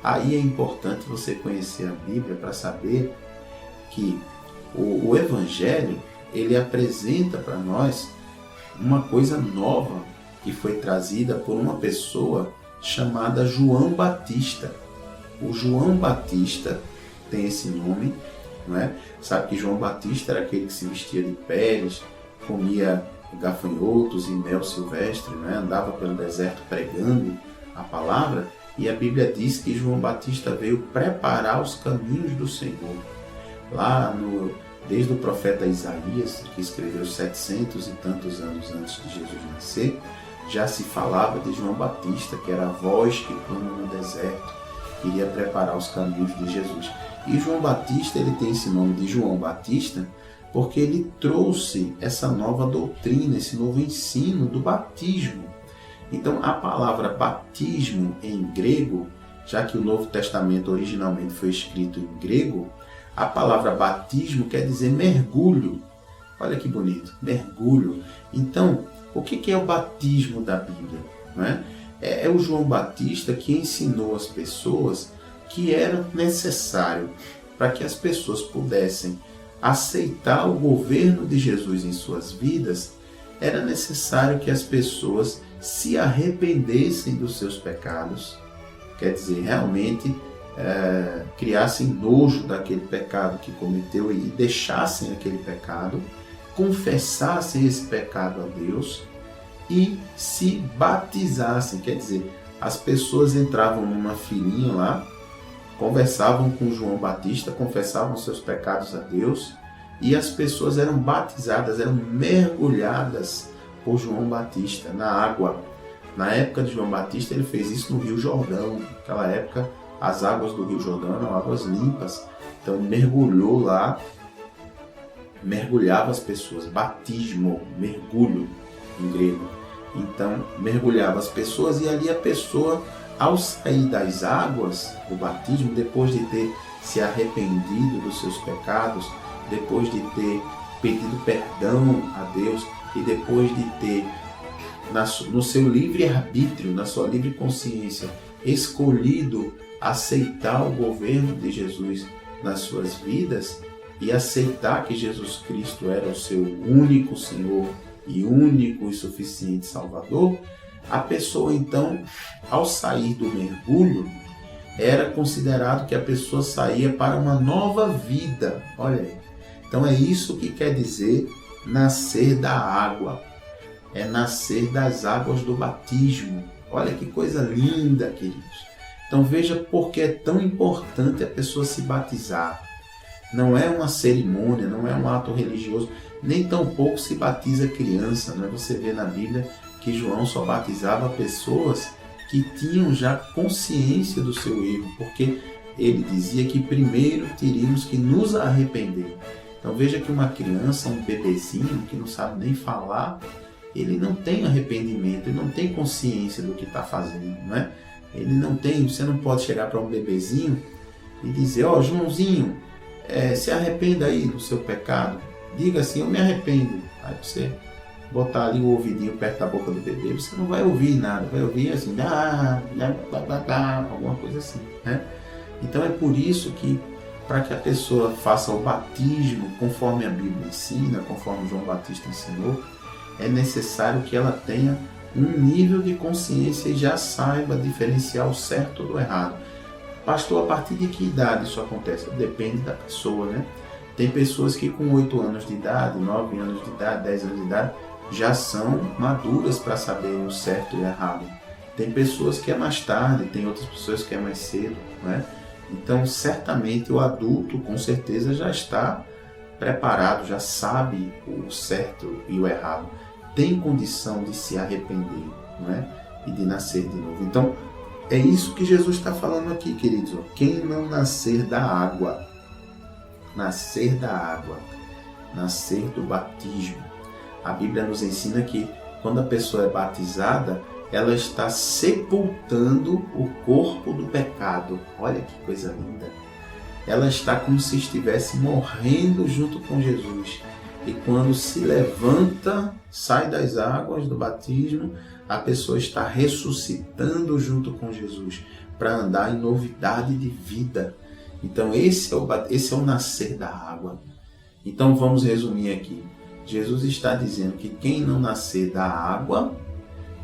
Aí é importante você conhecer a Bíblia para saber que o Evangelho, ele apresenta para nós uma coisa nova que foi trazida por uma pessoa chamada João Batista. O João Batista tem esse nome, não é? Sabe que João Batista era aquele que se vestia de peles, comia gafanhotos e mel silvestre, não é? Andava pelo deserto pregando a palavra, e a Bíblia diz que João Batista veio preparar os caminhos do Senhor. Desde o profeta Isaías, que escreveu 700 e tantos anos antes de Jesus nascer, já se falava de João Batista, que era a voz que clama no deserto, que iria preparar os caminhos de Jesus. E João Batista, ele tem esse nome de João Batista, porque ele trouxe essa nova doutrina, esse novo ensino do batismo. Então, a palavra batismo em grego, já que o Novo Testamento originalmente foi escrito em grego, a palavra batismo quer dizer mergulho. Olha que bonito, mergulho. Então, o que é o batismo da Bíblia? Não é? É o João Batista que ensinou as pessoas que era necessário para que as pessoas pudessem aceitar o governo de Jesus em suas vidas, era necessário que as pessoas se arrependessem dos seus pecados, quer dizer, realmente criassem nojo daquele pecado que cometeu e deixassem aquele pecado, confessassem esse pecado a Deus e se batizassem, quer dizer, as pessoas entravam numa filinha lá, conversavam com João Batista, confessavam seus pecados a Deus e as pessoas eram batizadas, eram mergulhadas por João Batista na água. Na época de João Batista ele fez isso no Rio Jordão. Naquela época as águas do Rio Jordão eram águas limpas, então ele mergulhou lá, mergulhava as pessoas, batismo, mergulho em grego. Então mergulhava as pessoas e ali a pessoa, ao sair das águas do batismo, depois de ter se arrependido dos seus pecados, depois de ter pedido perdão a Deus e depois de ter, no seu livre-arbítrio, na sua livre consciência, escolhido aceitar o governo de Jesus nas suas vidas e aceitar que Jesus Cristo era o seu único Senhor e único e suficiente Salvador, a pessoa então, ao sair do mergulho, era considerado que a pessoa saía para uma nova vida. Olha aí. Então é isso que quer dizer nascer da água. É nascer das águas do batismo. Olha que coisa linda, queridos. Então veja por que é tão importante a pessoa se batizar. Não é uma cerimônia, não é um ato religioso, nem tampouco se batiza criança. Não é? Você vê na Bíblia que João só batizava pessoas que tinham já consciência do seu erro, porque ele dizia que primeiro teríamos que nos arrepender. Então veja que uma criança, um bebezinho que não sabe nem falar, ele não tem arrependimento, ele não tem consciência do que está fazendo, não é? Ele não tem, você não pode chegar para um bebezinho e dizer, ó, Joãozinho, se arrependa aí do seu pecado, diga assim, eu me arrependo. Aí você botar ali o ouvidinho perto da boca do bebê, você não vai ouvir nada, vai ouvir assim, alguma coisa assim, né? Então é por isso que, para que a pessoa faça o batismo conforme a Bíblia ensina, conforme João Batista ensinou, é necessário que ela tenha um nível de consciência e já saiba diferenciar o certo do errado. Pastor, a partir de que idade isso acontece? Depende da pessoa, né? Tem pessoas que com 8 anos de idade, 9 anos de idade, 10 anos de idade, já são maduras para saber o certo e o errado. Tem pessoas que é mais tarde, tem outras pessoas que é mais cedo, né? Então, certamente o adulto, com certeza, já está preparado, já sabe o certo e o errado. Tem condição de se arrepender, né? E de nascer de novo. Então, é isso que Jesus está falando aqui, queridos. Quem não nascer da água, nascer do batismo. A Bíblia nos ensina que quando a pessoa é batizada, ela está sepultando o corpo do pecado. Olha que coisa linda. Ela está como se estivesse morrendo junto com Jesus. E quando se levanta, sai das águas do batismo, a pessoa está ressuscitando junto com Jesus para andar em novidade de vida. Então esse é o nascer da água. Então vamos resumir aqui. Jesus está dizendo que quem não nascer da água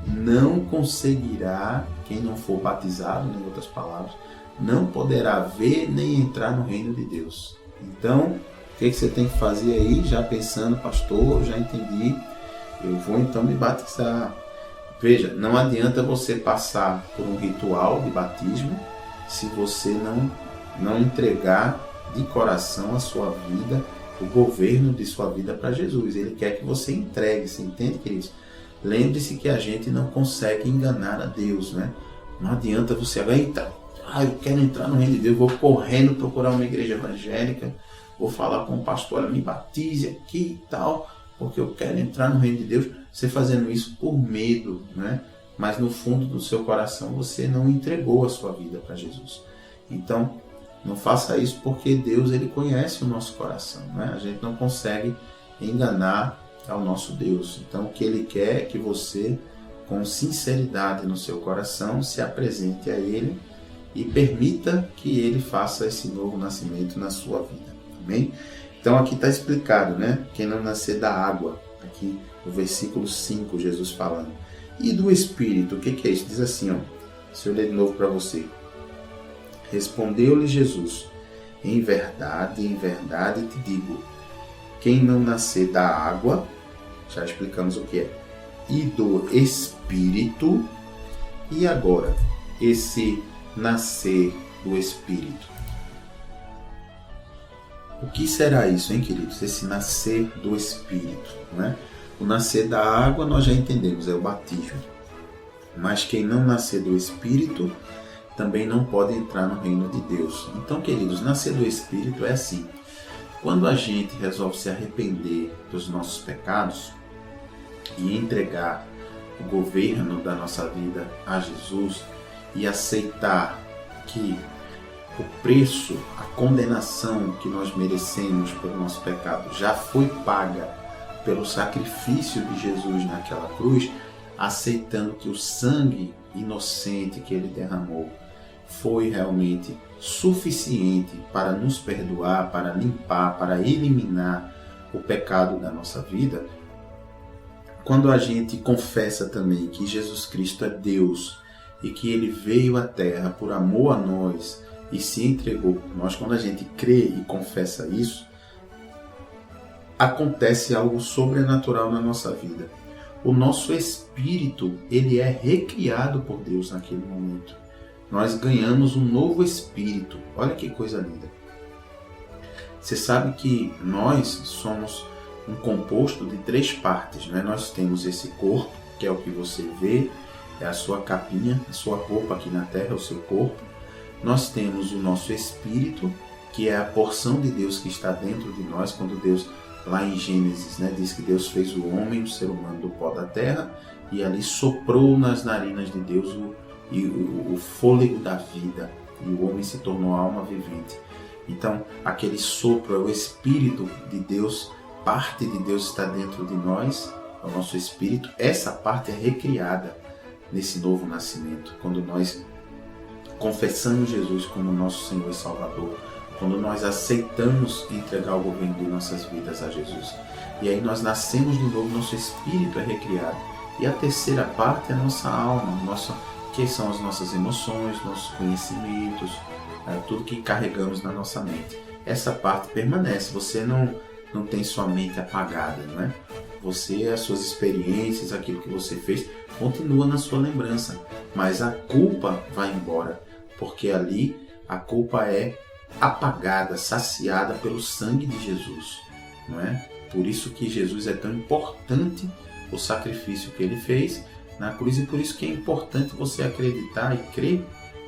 não conseguirá, quem não for batizado, em outras palavras, não poderá ver nem entrar no reino de Deus. Então, o que você tem que fazer aí? Já pensando, pastor, já entendi, eu vou então me batizar. Veja, não adianta você passar por um ritual de batismo se você não entregar de coração a sua vida, o governo de sua vida para Jesus. Ele quer que você entregue, você entende, queridos? Lembre-se que a gente não consegue enganar a Deus, né? Não adianta você, eita, eu quero entrar no reino de Deus, vou correndo procurar uma igreja evangélica, vou falar com o pastor, olha, me batize aqui e tal, porque eu quero entrar no reino de Deus. Você fazendo isso por medo, né? Mas no fundo do seu coração você não entregou a sua vida para Jesus. Então, não faça isso, porque Deus, ele conhece o nosso coração, né? A gente não consegue enganar ao nosso Deus. Então, o que ele quer é que você, com sinceridade no seu coração, se apresente a ele e permita que ele faça esse novo nascimento na sua vida. Amém? Então, aqui está explicado, né? Quem não nascer da água, aqui no versículo 5, Jesus falando. E do Espírito, o que é isso? Diz assim, ó, se eu ler de novo para você. Respondeu-lhe Jesus, em verdade te digo, quem não nascer da água, já explicamos o que é, e do Espírito, e agora, esse nascer do Espírito. O que será isso, hein, queridos? Esse nascer do Espírito, né? O nascer da água nós já entendemos, é o batismo. Mas quem não nascer do Espírito também não pode entrar no reino de Deus. Então, queridos, nascer do Espírito é assim. Quando a gente resolve se arrepender dos nossos pecados e entregar o governo da nossa vida a Jesus e aceitar que o preço, a condenação que nós merecemos pelo nosso pecado já foi paga pelo sacrifício de Jesus naquela cruz, aceitando que o sangue inocente que ele derramou foi realmente suficiente para nos perdoar, para limpar, para eliminar o pecado da nossa vida. Quando a gente confessa também que Jesus Cristo é Deus e que ele veio à Terra por amor a nós e se entregou por nós, quando a gente crê e confessa isso, acontece algo sobrenatural na nossa vida. O nosso espírito, ele é recriado por Deus naquele momento. Nós ganhamos um novo espírito. Olha que coisa linda. Você sabe que nós somos um composto de 3 partes, né? Nós temos esse corpo, que é o que você vê, é a sua capinha, a sua roupa aqui na terra, é o seu corpo. Nós temos o nosso espírito, que é a porção de Deus que está dentro de nós, quando Deus, lá em Gênesis, né, diz que Deus fez o homem, o ser humano do pó da terra, e ali soprou nas narinas de Deus o fôlego da vida, e o homem se tornou alma vivente. Então, aquele sopro é o Espírito de Deus, parte de Deus está dentro de nós, é o nosso espírito. Essa parte é recriada nesse novo nascimento, quando nós confessamos Jesus como nosso Senhor e Salvador, quando nós aceitamos entregar o governo de nossas vidas a Jesus. E aí nós nascemos de novo, nosso espírito é recriado. E a terceira parte é a nossa alma, que são as nossas emoções, nossos conhecimentos, tudo que carregamos na nossa mente. Essa parte permanece, você não tem sua mente apagada, não é? Você, as suas experiências, aquilo que você fez, continua na sua lembrança, mas a culpa vai embora, porque ali a culpa é apagada, saciada pelo sangue de Jesus, não é? Por isso que Jesus é tão importante, o sacrifício que ele fez na cruz, e por isso que é importante você acreditar e crer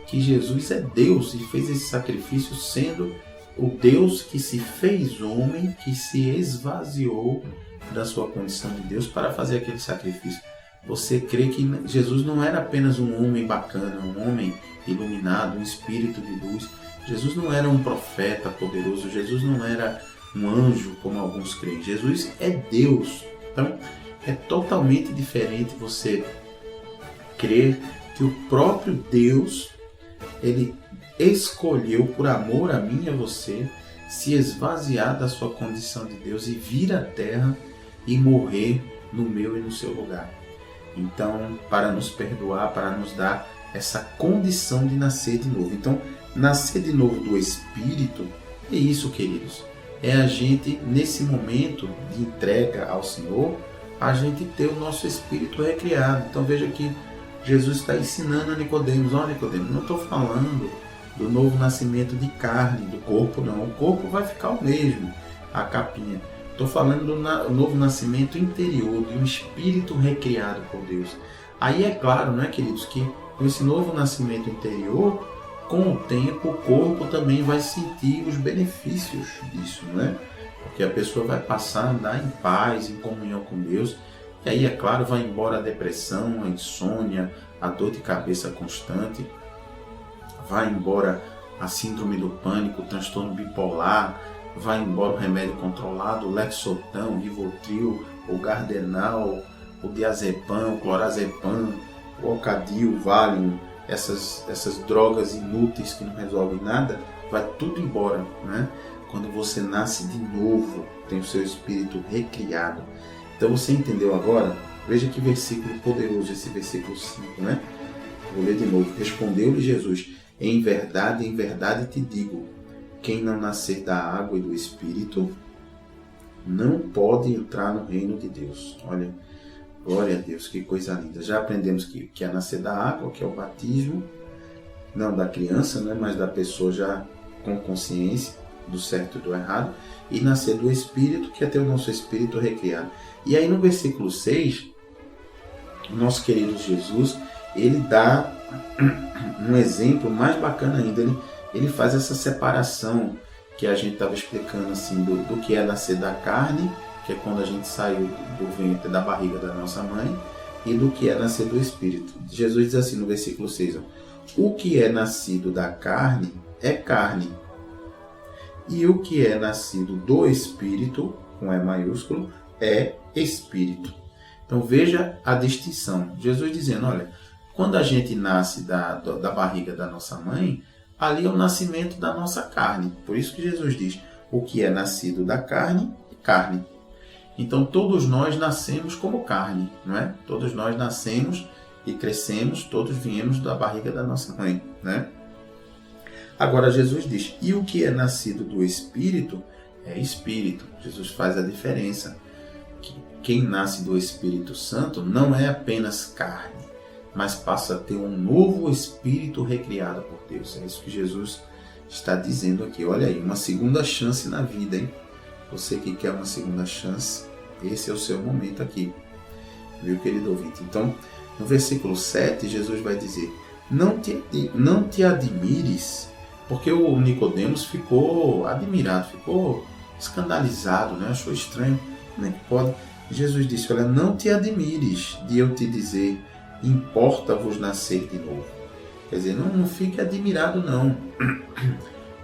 que Jesus é Deus e fez esse sacrifício sendo o Deus que se fez homem, que se esvaziou da sua condição de Deus para fazer aquele sacrifício. Você crê que Jesus não era apenas um homem bacana, um homem iluminado, um espírito de luz. Jesus não era um profeta poderoso, Jesus não era um anjo, como alguns creem. Jesus é Deus. Então, é totalmente diferente você crer que o próprio Deus, ele escolheu, por amor a mim e a você, se esvaziar da sua condição de Deus e vir à terra e morrer no meu e no seu lugar. Então, para nos perdoar, para nos dar essa condição de nascer de novo. Então, nascer de novo do Espírito é isso, queridos. É a gente, nesse momento de entrega ao Senhor, a gente ter o nosso espírito recriado. Então, veja que Jesus está ensinando a Nicodemos. Olha, Nicodemos, não estou falando do novo nascimento de carne, do corpo não. O corpo vai ficar o mesmo, a capinha. Estou falando do novo nascimento interior, de um espírito recriado por Deus. Aí é claro, né, queridos, que com esse novo nascimento interior, com o tempo, o corpo também vai sentir os benefícios disso, né? Porque a pessoa vai passar a andar em paz, em comunhão com Deus. E aí, é claro, vai embora a depressão, a insônia, a dor de cabeça constante. Vai embora a síndrome do pânico, o transtorno bipolar. Vai embora o remédio controlado, o Lexotan, o Rivotril, o Gardenal, o Diazepam, o Clorazepam, o Alcadil, o Valium, essas drogas inúteis que não resolvem nada, vai tudo embora, né? Quando você nasce de novo, tem o seu espírito recriado. Então você entendeu agora? Veja que versículo poderoso, esse versículo 5, né? Vou ler de novo. Respondeu-lhe Jesus: em verdade te digo, quem não nascer da água e do Espírito não pode entrar no reino de Deus. Olha, glória a Deus, que coisa linda. Já aprendemos que é nascer da água, que é o batismo, não da criança, né, mas da pessoa já com consciência do certo e do errado, e nascer do Espírito, que é ter o nosso espírito recriado. E aí no versículo 6, o nosso querido Jesus, ele dá um exemplo mais bacana ainda. Ele faz essa separação que a gente estava explicando assim, do que é nascer da carne, que é quando a gente saiu do ventre, da barriga da nossa mãe, e do que é nascer do Espírito. Jesus diz assim no versículo 6, ó, o que é nascido da carne é carne. E o que é nascido do Espírito, com E maiúsculo, é Espírito. Então veja a distinção. Jesus dizendo, olha, quando a gente nasce da barriga da nossa mãe, ali é o nascimento da nossa carne. Por isso que Jesus diz, o que é nascido da carne, é carne. Então todos nós nascemos como carne, não é? Todos nós nascemos e crescemos, todos viemos da barriga da nossa mãe, né? Agora Jesus diz, e o que é nascido do Espírito é Espírito. Jesus faz a diferença. Quem nasce do Espírito Santo não é apenas carne, mas passa a ter um novo espírito recriado por Deus. É isso que Jesus está dizendo aqui. Olha aí, uma segunda chance na vida, hein? Você que quer uma segunda chance, esse é o seu momento aqui. Viu, querido ouvinte? Então, no versículo 7, Jesus vai dizer, não te admires, porque o Nicodemos ficou admirado, ficou escandalizado, né? Achou estranho, como é que pode? Jesus disse, olha, não te admires de eu te dizer, importa-vos nascer de novo. Quer dizer, não fique admirado não,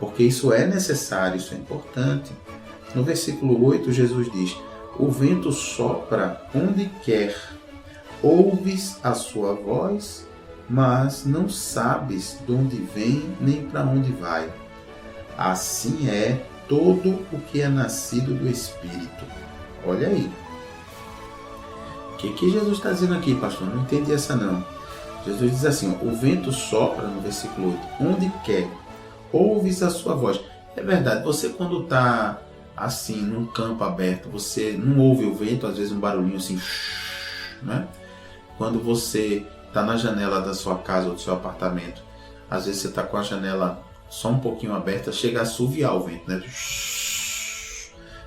porque isso é necessário, isso é importante. No versículo 8, Jesus diz, o vento sopra onde quer, ouves a sua voz, mas não sabes de onde vem nem para onde vai. Assim é todo o que é nascido do Espírito. Olha aí. O que Jesus está dizendo aqui, pastor? Não entendi essa não. Jesus diz assim, ó, o vento sopra, no versículo 8, onde quer, ouves a sua voz. É verdade, você quando está assim, num campo aberto, você não ouve o vento, às vezes um barulhinho assim, né? Quando você está na janela da sua casa ou do seu apartamento, às vezes você está com a janela só um pouquinho aberta, chega a assoviar o vento, né?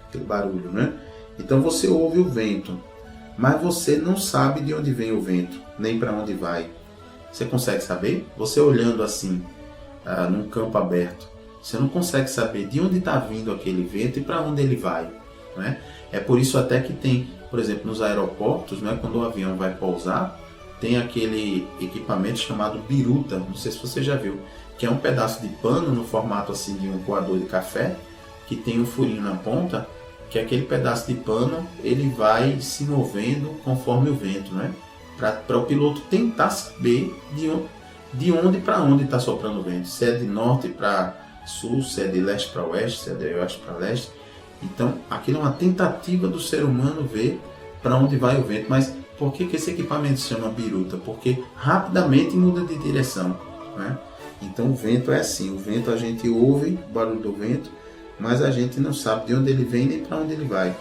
Aquele barulho, né? Então você ouve o vento, mas você não sabe de onde vem o vento, nem para onde vai. Você consegue saber? Você olhando assim, num campo aberto, você não consegue saber de onde está vindo aquele vento e para onde ele vai, né? É por isso até que tem, por exemplo, nos aeroportos, né, quando o avião vai pousar, tem aquele equipamento chamado biruta, não sei se você já viu, que é um pedaço de pano no formato assim de um coador de café, que tem um furinho na ponta, que aquele pedaço de pano ele vai se movendo conforme o vento, né? Para o piloto tentar saber de onde para onde está soprando o vento, se é de norte para sul, se é de leste para oeste, se é de oeste para leste. Então aquilo é uma tentativa do ser humano ver para onde vai o vento. Mas por que esse equipamento se chama biruta? Porque rapidamente muda de direção, né? Então o vento é assim, o vento a gente ouve o barulho do vento, mas a gente não sabe de onde ele vem nem para onde ele vai.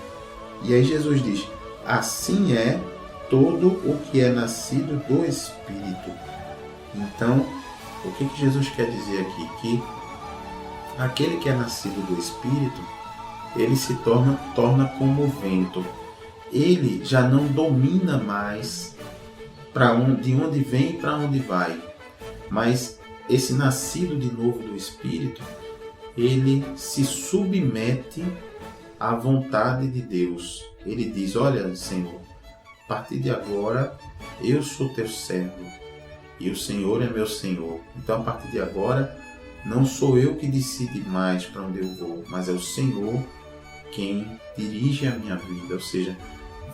E aí Jesus diz, assim é todo o que é nascido do Espírito. Então, o que Jesus quer dizer aqui? Que aquele que é nascido do Espírito, ele se torna como o vento. Ele já não domina mais de onde vem e para onde vai. Mas esse nascido de novo do Espírito, ele se submete à vontade de Deus. Ele diz, olha, Senhor, a partir de agora eu sou teu servo e o Senhor é meu Senhor. Então, a partir de agora, não sou eu que decide mais para onde eu vou, mas é o Senhor quem dirige a minha vida. Ou seja,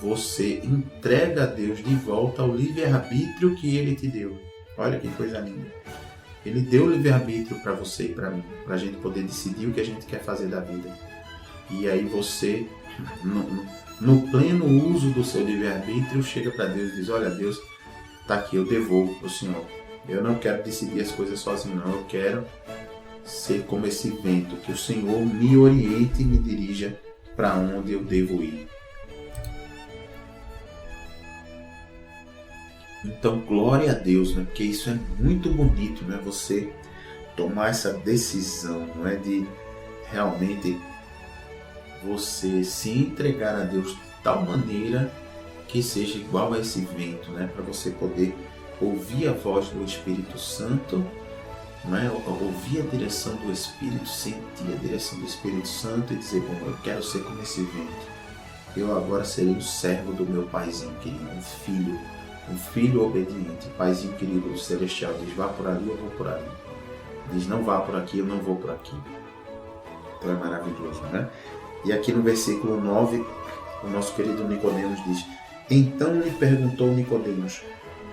você entrega a Deus de volta ao livre-arbítrio que Ele te deu. Olha que coisa linda. Ele deu o livre-arbítrio para você e para mim, para a gente poder decidir o que a gente quer fazer da vida. E aí você, no pleno uso do seu livre-arbítrio, chega para Deus e diz, olha Deus, está aqui, eu devolvo para o Senhor. Eu não quero decidir as coisas sozinho, não. Eu quero ser como esse vento, que o Senhor me oriente e me dirija para onde eu devo ir. Então, glória a Deus, né? Porque isso é muito bonito, né? Você tomar essa decisão, não é? De realmente você se entregar a Deus de tal maneira que seja igual a esse vento, né? Para você poder ouvir a voz do Espírito Santo, não é? Ouvir a direção do Espírito, sentir a direção do Espírito Santo e dizer, bom, eu quero ser como esse vento. Eu agora serei um servo do meu paizinho querido, um filho obediente. Paizinho querido celestial diz, vá por ali, eu vou por ali. Diz, não vá por aqui, eu não vou por aqui. Então é maravilhoso, né? E aqui no versículo 9, o nosso querido Nicodemos diz, então lhe perguntou Nicodemos,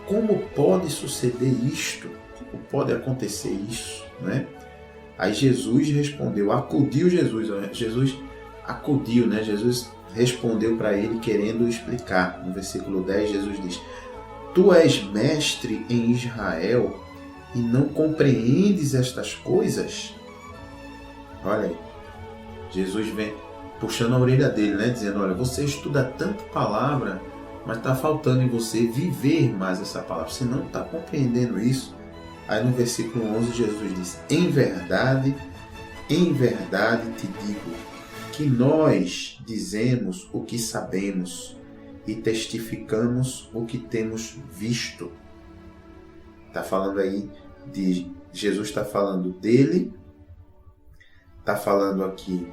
como pode suceder isto? Como pode acontecer isso, né? Aí Jesus respondeu, acudiu Jesus, né? Jesus respondeu para ele querendo explicar. No versículo 10, Jesus diz, tu és mestre em Israel e não compreendes estas coisas? Olha aí, Jesus vem puxando a orelha dele, né? Dizendo, olha, você estuda tanta palavra, mas está faltando em você viver mais essa palavra. Você não está compreendendo isso. Aí no versículo 11 Jesus diz, em verdade te digo, que nós dizemos o que sabemos e testificamos o que temos visto. Está falando aí de Jesus, está falando dele, está falando aqui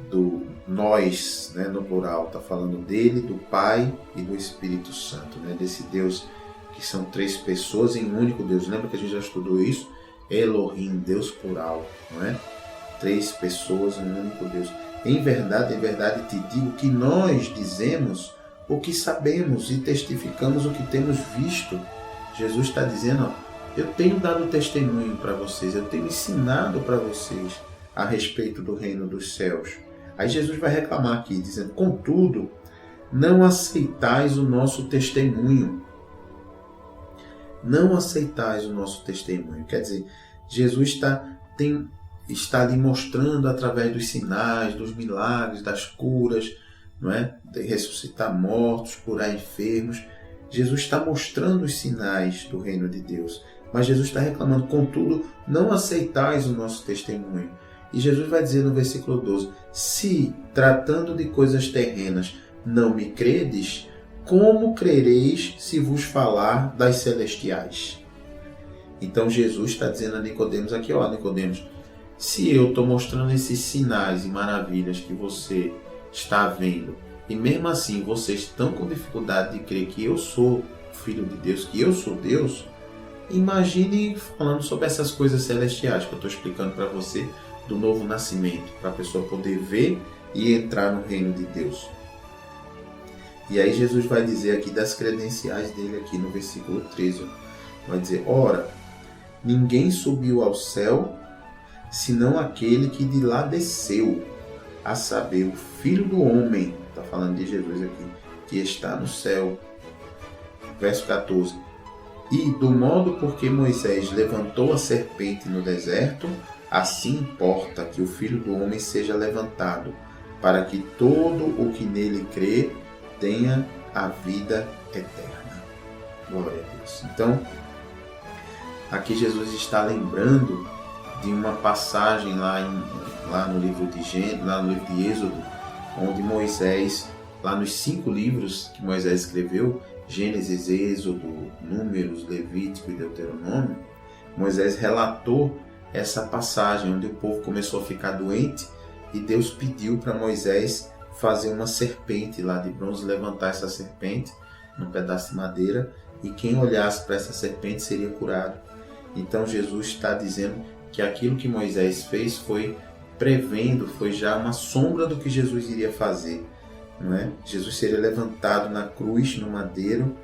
do nós, né, no plural, está falando dele, do Pai e do Espírito Santo, né, desse Deus que são três pessoas em um único Deus. Lembra que a gente já estudou isso? Elohim, Deus plural, não é? Três pessoas em um único Deus. Em verdade te digo que nós dizemos o que sabemos e testificamos o que temos visto. Jesus está dizendo, ó, eu tenho dado testemunho para vocês, eu tenho ensinado para vocês a respeito do reino dos céus. Aí Jesus vai reclamar aqui, dizendo, contudo, não aceitais o nosso testemunho. Não aceitais o nosso testemunho. Quer dizer, Jesus está ali mostrando através dos sinais, dos milagres, das curas, não é? De ressuscitar mortos, curar enfermos. Jesus está mostrando os sinais do reino de Deus. Mas Jesus está reclamando, contudo, não aceitais o nosso testemunho. E Jesus vai dizer no versículo 12, se, tratando de coisas terrenas, não me credes, como crereis se vos falar das celestiais? Então Jesus está dizendo a Nicodemos aqui, ó, Nicodemos, se eu estou mostrando esses sinais e maravilhas que você está vendo, e mesmo assim vocês estão com dificuldade de crer que eu sou Filho de Deus, que eu sou Deus, imagine falando sobre essas coisas celestiais que eu estou explicando para você, do novo nascimento, para a pessoa poder ver e entrar no reino de Deus. E aí Jesus vai dizer aqui das credenciais dele aqui no versículo 13. Vai dizer, ora, ninguém subiu ao céu, senão aquele que de lá desceu, a saber, o Filho do Homem, está falando de Jesus aqui, que está no céu. Verso 14. E do modo porque Moisés levantou a serpente no deserto, assim importa que o Filho do Homem seja levantado, para que todo o que nele crê tenha a vida eterna. Glória a Deus. Então, aqui Jesus está lembrando de uma passagem lá no livro de Êxodo, onde Moisés, lá nos 5 livros que Moisés escreveu, Gênesis, Êxodo, Números, Levítico e Deuteronômio, Moisés relatou essa passagem onde o povo começou a ficar doente e Deus pediu para Moisés fazer uma serpente lá de bronze, levantar essa serpente num pedaço de madeira e quem olhasse para essa serpente seria curado. Então Jesus está dizendo que aquilo que Moisés fez foi prevendo, foi já uma sombra do que Jesus iria fazer, não é? Jesus seria levantado na cruz, no madeiro,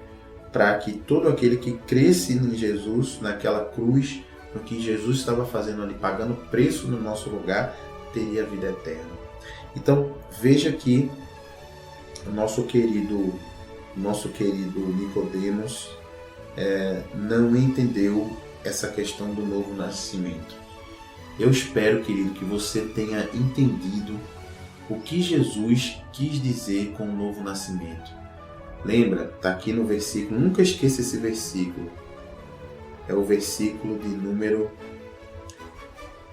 para que todo aquele que cresce em Jesus, naquela cruz, no que Jesus estava fazendo ali, pagando preço no nosso lugar, teria a vida eterna. Então, veja que o nosso querido Nicodemos não entendeu essa questão do novo nascimento. Eu espero, querido, que você tenha entendido o que Jesus quis dizer com o novo nascimento. Lembra, está aqui no versículo, nunca esqueça esse versículo. É o versículo de número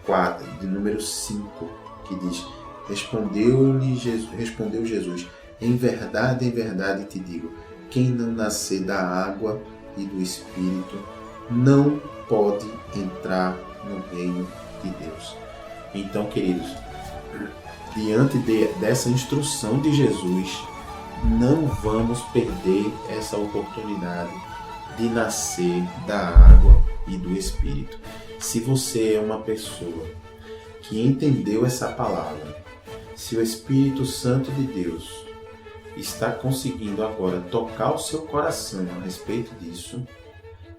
4, de número 5, que diz: Respondeu Jesus, em verdade te digo, quem não nascer da água e do Espírito não pode entrar no reino de Deus. Então, queridos, diante dessa instrução de Jesus, não vamos perder essa oportunidade de nascer da água e do Espírito. Se você é uma pessoa que entendeu essa palavra, se o Espírito Santo de Deus está conseguindo agora tocar o seu coração a respeito disso,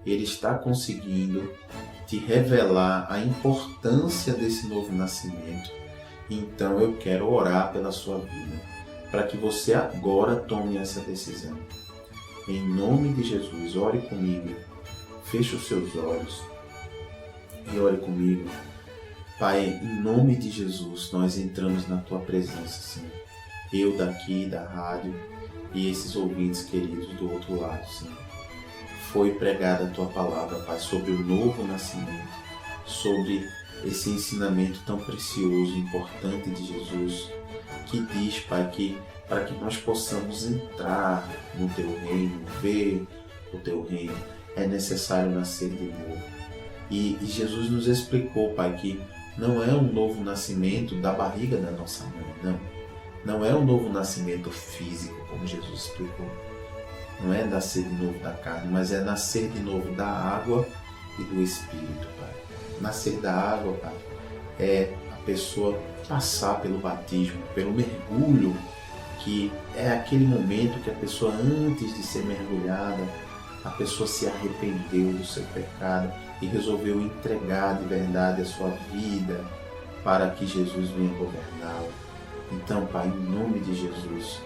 ele está conseguindo te revelar a importância desse novo nascimento. Então eu quero orar pela sua vida, para que você agora tome essa decisão. Em nome de Jesus, ore comigo, feche os seus olhos e ore comigo. Pai, em nome de Jesus, nós entramos na Tua presença, Senhor. Eu daqui da rádio e esses ouvintes queridos do outro lado, Senhor. Foi pregada a Tua palavra, Pai, sobre o novo nascimento, sobre esse ensinamento tão precioso e importante de Jesus, que diz, Pai, que para que nós possamos entrar no Teu reino, ver o Teu reino, é necessário nascer de novo. E Jesus nos explicou, Pai, que não é um novo nascimento da barriga da nossa mãe, não. Não é um novo nascimento físico, como Jesus explicou. Não é nascer de novo da carne, mas é nascer de novo da água e do Espírito, Pai. Nascer da água, Pai, é a pessoa passar pelo batismo, pelo mergulho, que é aquele momento que a pessoa, antes de ser mergulhada, a pessoa se arrependeu do seu pecado e resolveu entregar de verdade a sua vida para que Jesus venha governá-la. Então, Pai, em nome de Jesus,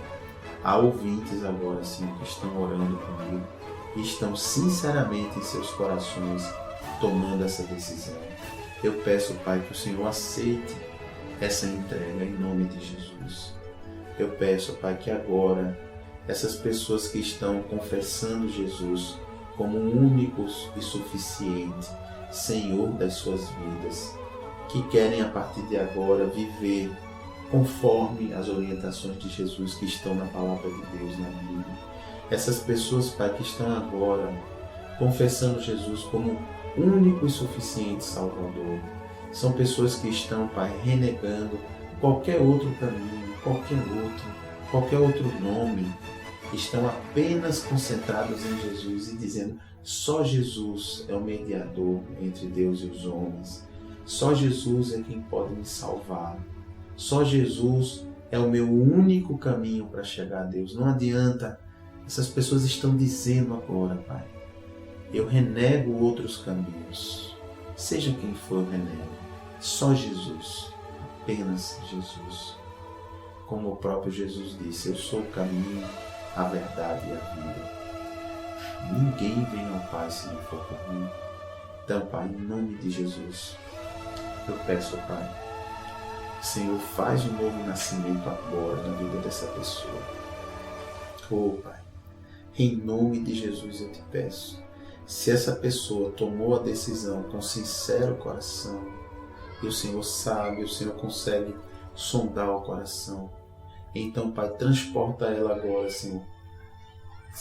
há ouvintes agora, Senhor, que estão orando comigo e estão sinceramente em seus corações tomando essa decisão. Eu peço, Pai, que o Senhor aceite essa entrega em nome de Jesus. Eu peço, Pai, que agora essas pessoas que estão confessando Jesus como único e suficiente Senhor das suas vidas, que querem a partir de agora viver conforme as orientações de Jesus que estão na palavra de Deus, na Bíblia. Essas pessoas, Pai, que estão agora confessando Jesus como único e suficiente Salvador, são pessoas que estão, Pai, renegando qualquer outro caminho, qualquer outro nome, estão apenas concentrados em Jesus e dizendo: só Jesus é o mediador entre Deus e os homens, só Jesus é quem pode me salvar, só Jesus é o meu único caminho para chegar a Deus. Não adianta, essas pessoas estão dizendo agora: Pai, eu renego outros caminhos, seja quem for, eu renego, só Jesus, apenas Jesus. Como o próprio Jesus disse: eu sou o caminho, a verdade e a vida. Ninguém vem ao Pai se não for por mim. Então, Pai, em nome de Jesus, eu peço, Pai, Senhor, faz um novo nascimento agora na vida dessa pessoa. Oh, Pai, em nome de Jesus eu te peço, se essa pessoa tomou a decisão com sincero coração, e o Senhor sabe, o Senhor consegue sondar o coração, então, Pai, transporta ela agora, Senhor.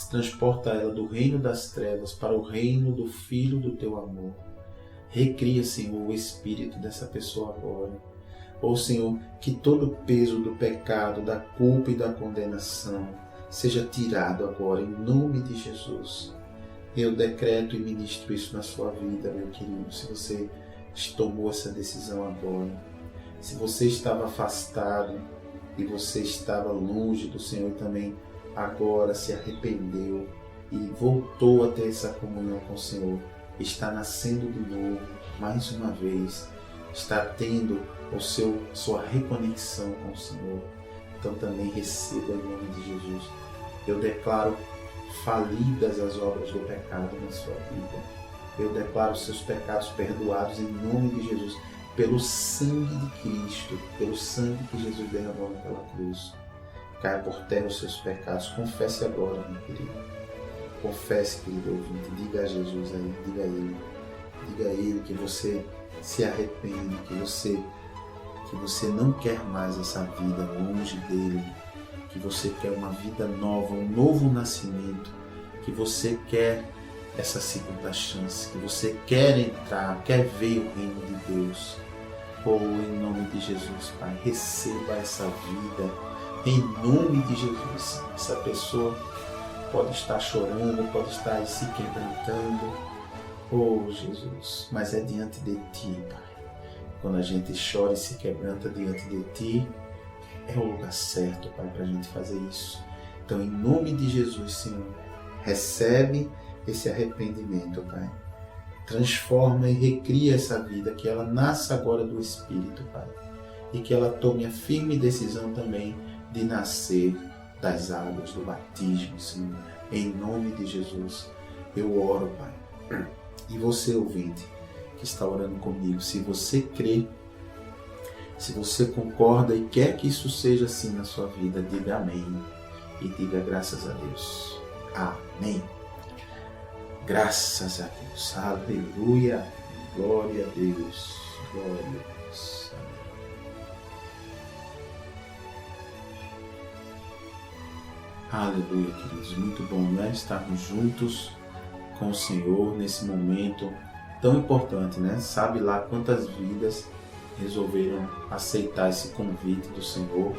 Transporta ela do reino das trevas para o reino do Filho do Teu amor. Recria, Senhor, o espírito dessa pessoa agora. Oh, Senhor, que todo o peso do pecado, da culpa e da condenação seja tirado agora, em nome de Jesus. Eu decreto e ministro isso na sua vida, meu querido. Se você tomou essa decisão agora, se você estava afastado e você estava longe do Senhor também, agora se arrependeu e voltou a ter essa comunhão com o Senhor, está nascendo de novo, mais uma vez, está tendo sua reconexão com o Senhor, então também receba em nome de Jesus. Eu declaro falidas as obras do pecado na sua vida. Eu declaro os seus pecados perdoados em nome de Jesus, pelo sangue de Cristo, pelo sangue que Jesus derramou naquela cruz. Caia por terra os seus pecados. Confesse agora, meu querido. Confesse, querido ouvinte. Diga a Jesus aí, diga a Ele que você se arrepende, que você não quer mais essa vida longe dEle, que você quer uma vida nova, um novo nascimento, que você quer essa segunda chance, que você quer entrar, quer ver o reino de Deus. Oh, em nome de Jesus, Pai, receba essa vida, em nome de Jesus. Essa pessoa pode estar chorando, pode estar aí se quebrantando. Oh, Jesus, mas é diante de Ti, Pai. Quando a gente chora e se quebranta diante de Ti, é o lugar certo, Pai, para a gente fazer isso. Então, em nome de Jesus, Senhor, recebe esse arrependimento, Pai. Transforma e recria essa vida, que ela nasça agora do Espírito, Pai. E que ela tome a firme decisão também de nascer das águas do batismo, Senhor. Em nome de Jesus, eu oro, Pai. E você, ouvinte, que está orando comigo, se você crê, se você concorda e quer que isso seja assim na sua vida, diga amém e diga graças a Deus. Amém. Graças a Deus. Aleluia. Glória a Deus. Glória a Deus. Aleluia, queridos. Muito bom, né? Estarmos juntos com o Senhor nesse momento tão importante, né? Sabe lá quantas vidas resolveram aceitar esse convite do Senhor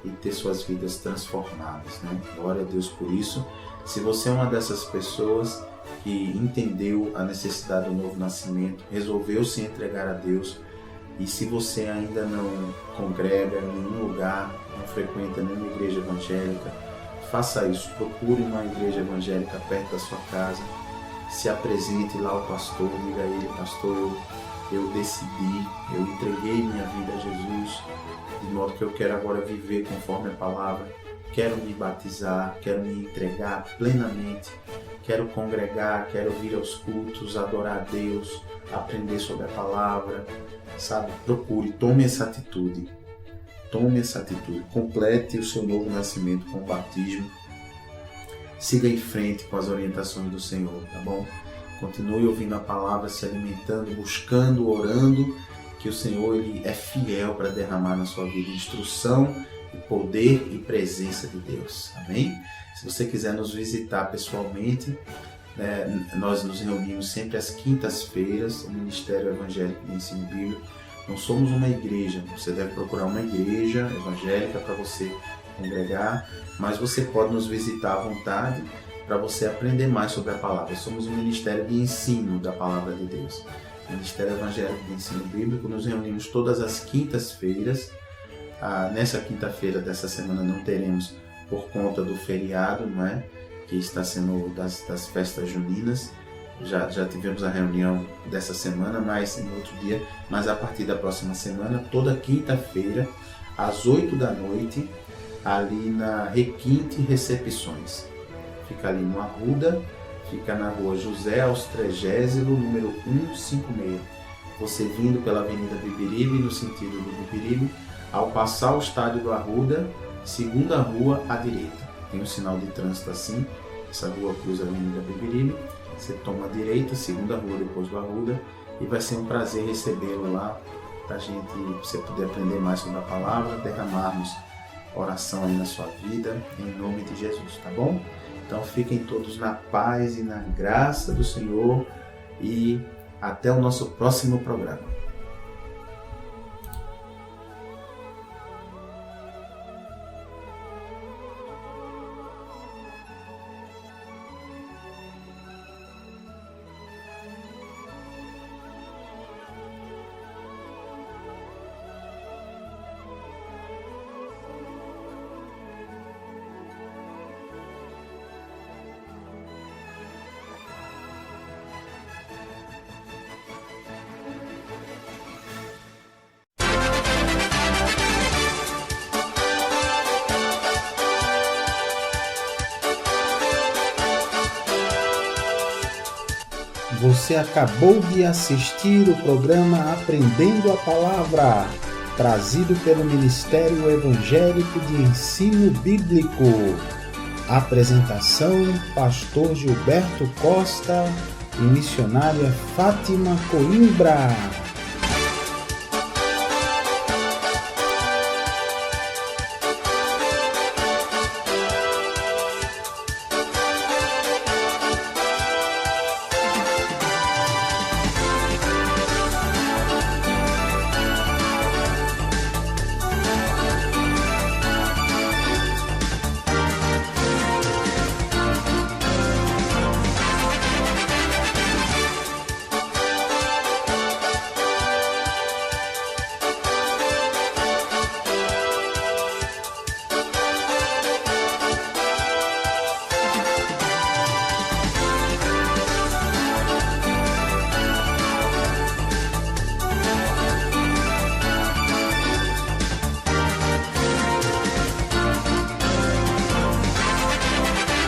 e ter suas vidas transformadas, né? Glória a Deus por isso. Se você é uma dessas pessoas que entendeu a necessidade do novo nascimento, resolveu se entregar a Deus, e se você ainda não congrega em nenhum lugar, não frequenta nenhuma igreja evangélica, faça isso. Procure uma igreja evangélica perto da sua casa, se apresente lá ao pastor, diga a ele: pastor, eu decidi, eu entreguei minha vida a Jesus, de modo que eu quero agora viver conforme a palavra, quero me batizar, quero me entregar plenamente, quero congregar, quero vir aos cultos, adorar a Deus, aprender sobre a palavra, sabe? Procure, tome essa atitude, complete o seu novo nascimento com o batismo, siga em frente com as orientações do Senhor, tá bom? Continue ouvindo a palavra, se alimentando, buscando, orando, que o Senhor ele é fiel para derramar na sua vida instrução, poder e presença de Deus. Amém? Se você quiser nos visitar pessoalmente, nós nos reunimos sempre às quintas-feiras, no Ministério Evangélico de Ensino Bíblico. Não somos uma igreja, você deve procurar uma igreja evangélica para você congregar, mas você pode nos visitar à vontade para você aprender mais sobre a palavra. Somos um ministério de ensino da palavra de Deus. Ministério Evangélico de Ensino Bíblico, nos reunimos todas as quintas-feiras. Nessa quinta-feira dessa semana não teremos por conta do feriado, não é? Que está sendo das festas juninas. Já tivemos a reunião dessa semana, mas em outro dia, mas a partir da próxima semana, toda quinta-feira, às 8 da noite, ali na Requinte Recepções. Fica ali no Arruda, fica na rua José Austrégésilo, número 156. Você vindo pela Avenida Bibiribe, no sentido do Bibiribe, ao passar o estádio do Arruda, segunda rua à direita. Tem um sinal de trânsito assim, essa rua cruza a Avenida Bibiribe, você toma a direita, segunda rua depois do Arruda, e vai ser um prazer recebê-lo lá, para você poder aprender mais sobre a palavra, derramarmos oração aí na sua vida, em nome de Jesus, tá bom? Então fiquem todos na paz e na graça do Senhor e até o nosso próximo programa. Você acabou de assistir o programa Aprendendo a Palavra, trazido pelo Ministério Evangélico de Ensino Bíblico. Apresentação: Pastor Gilberto Costa e missionária Fátima Coimbra.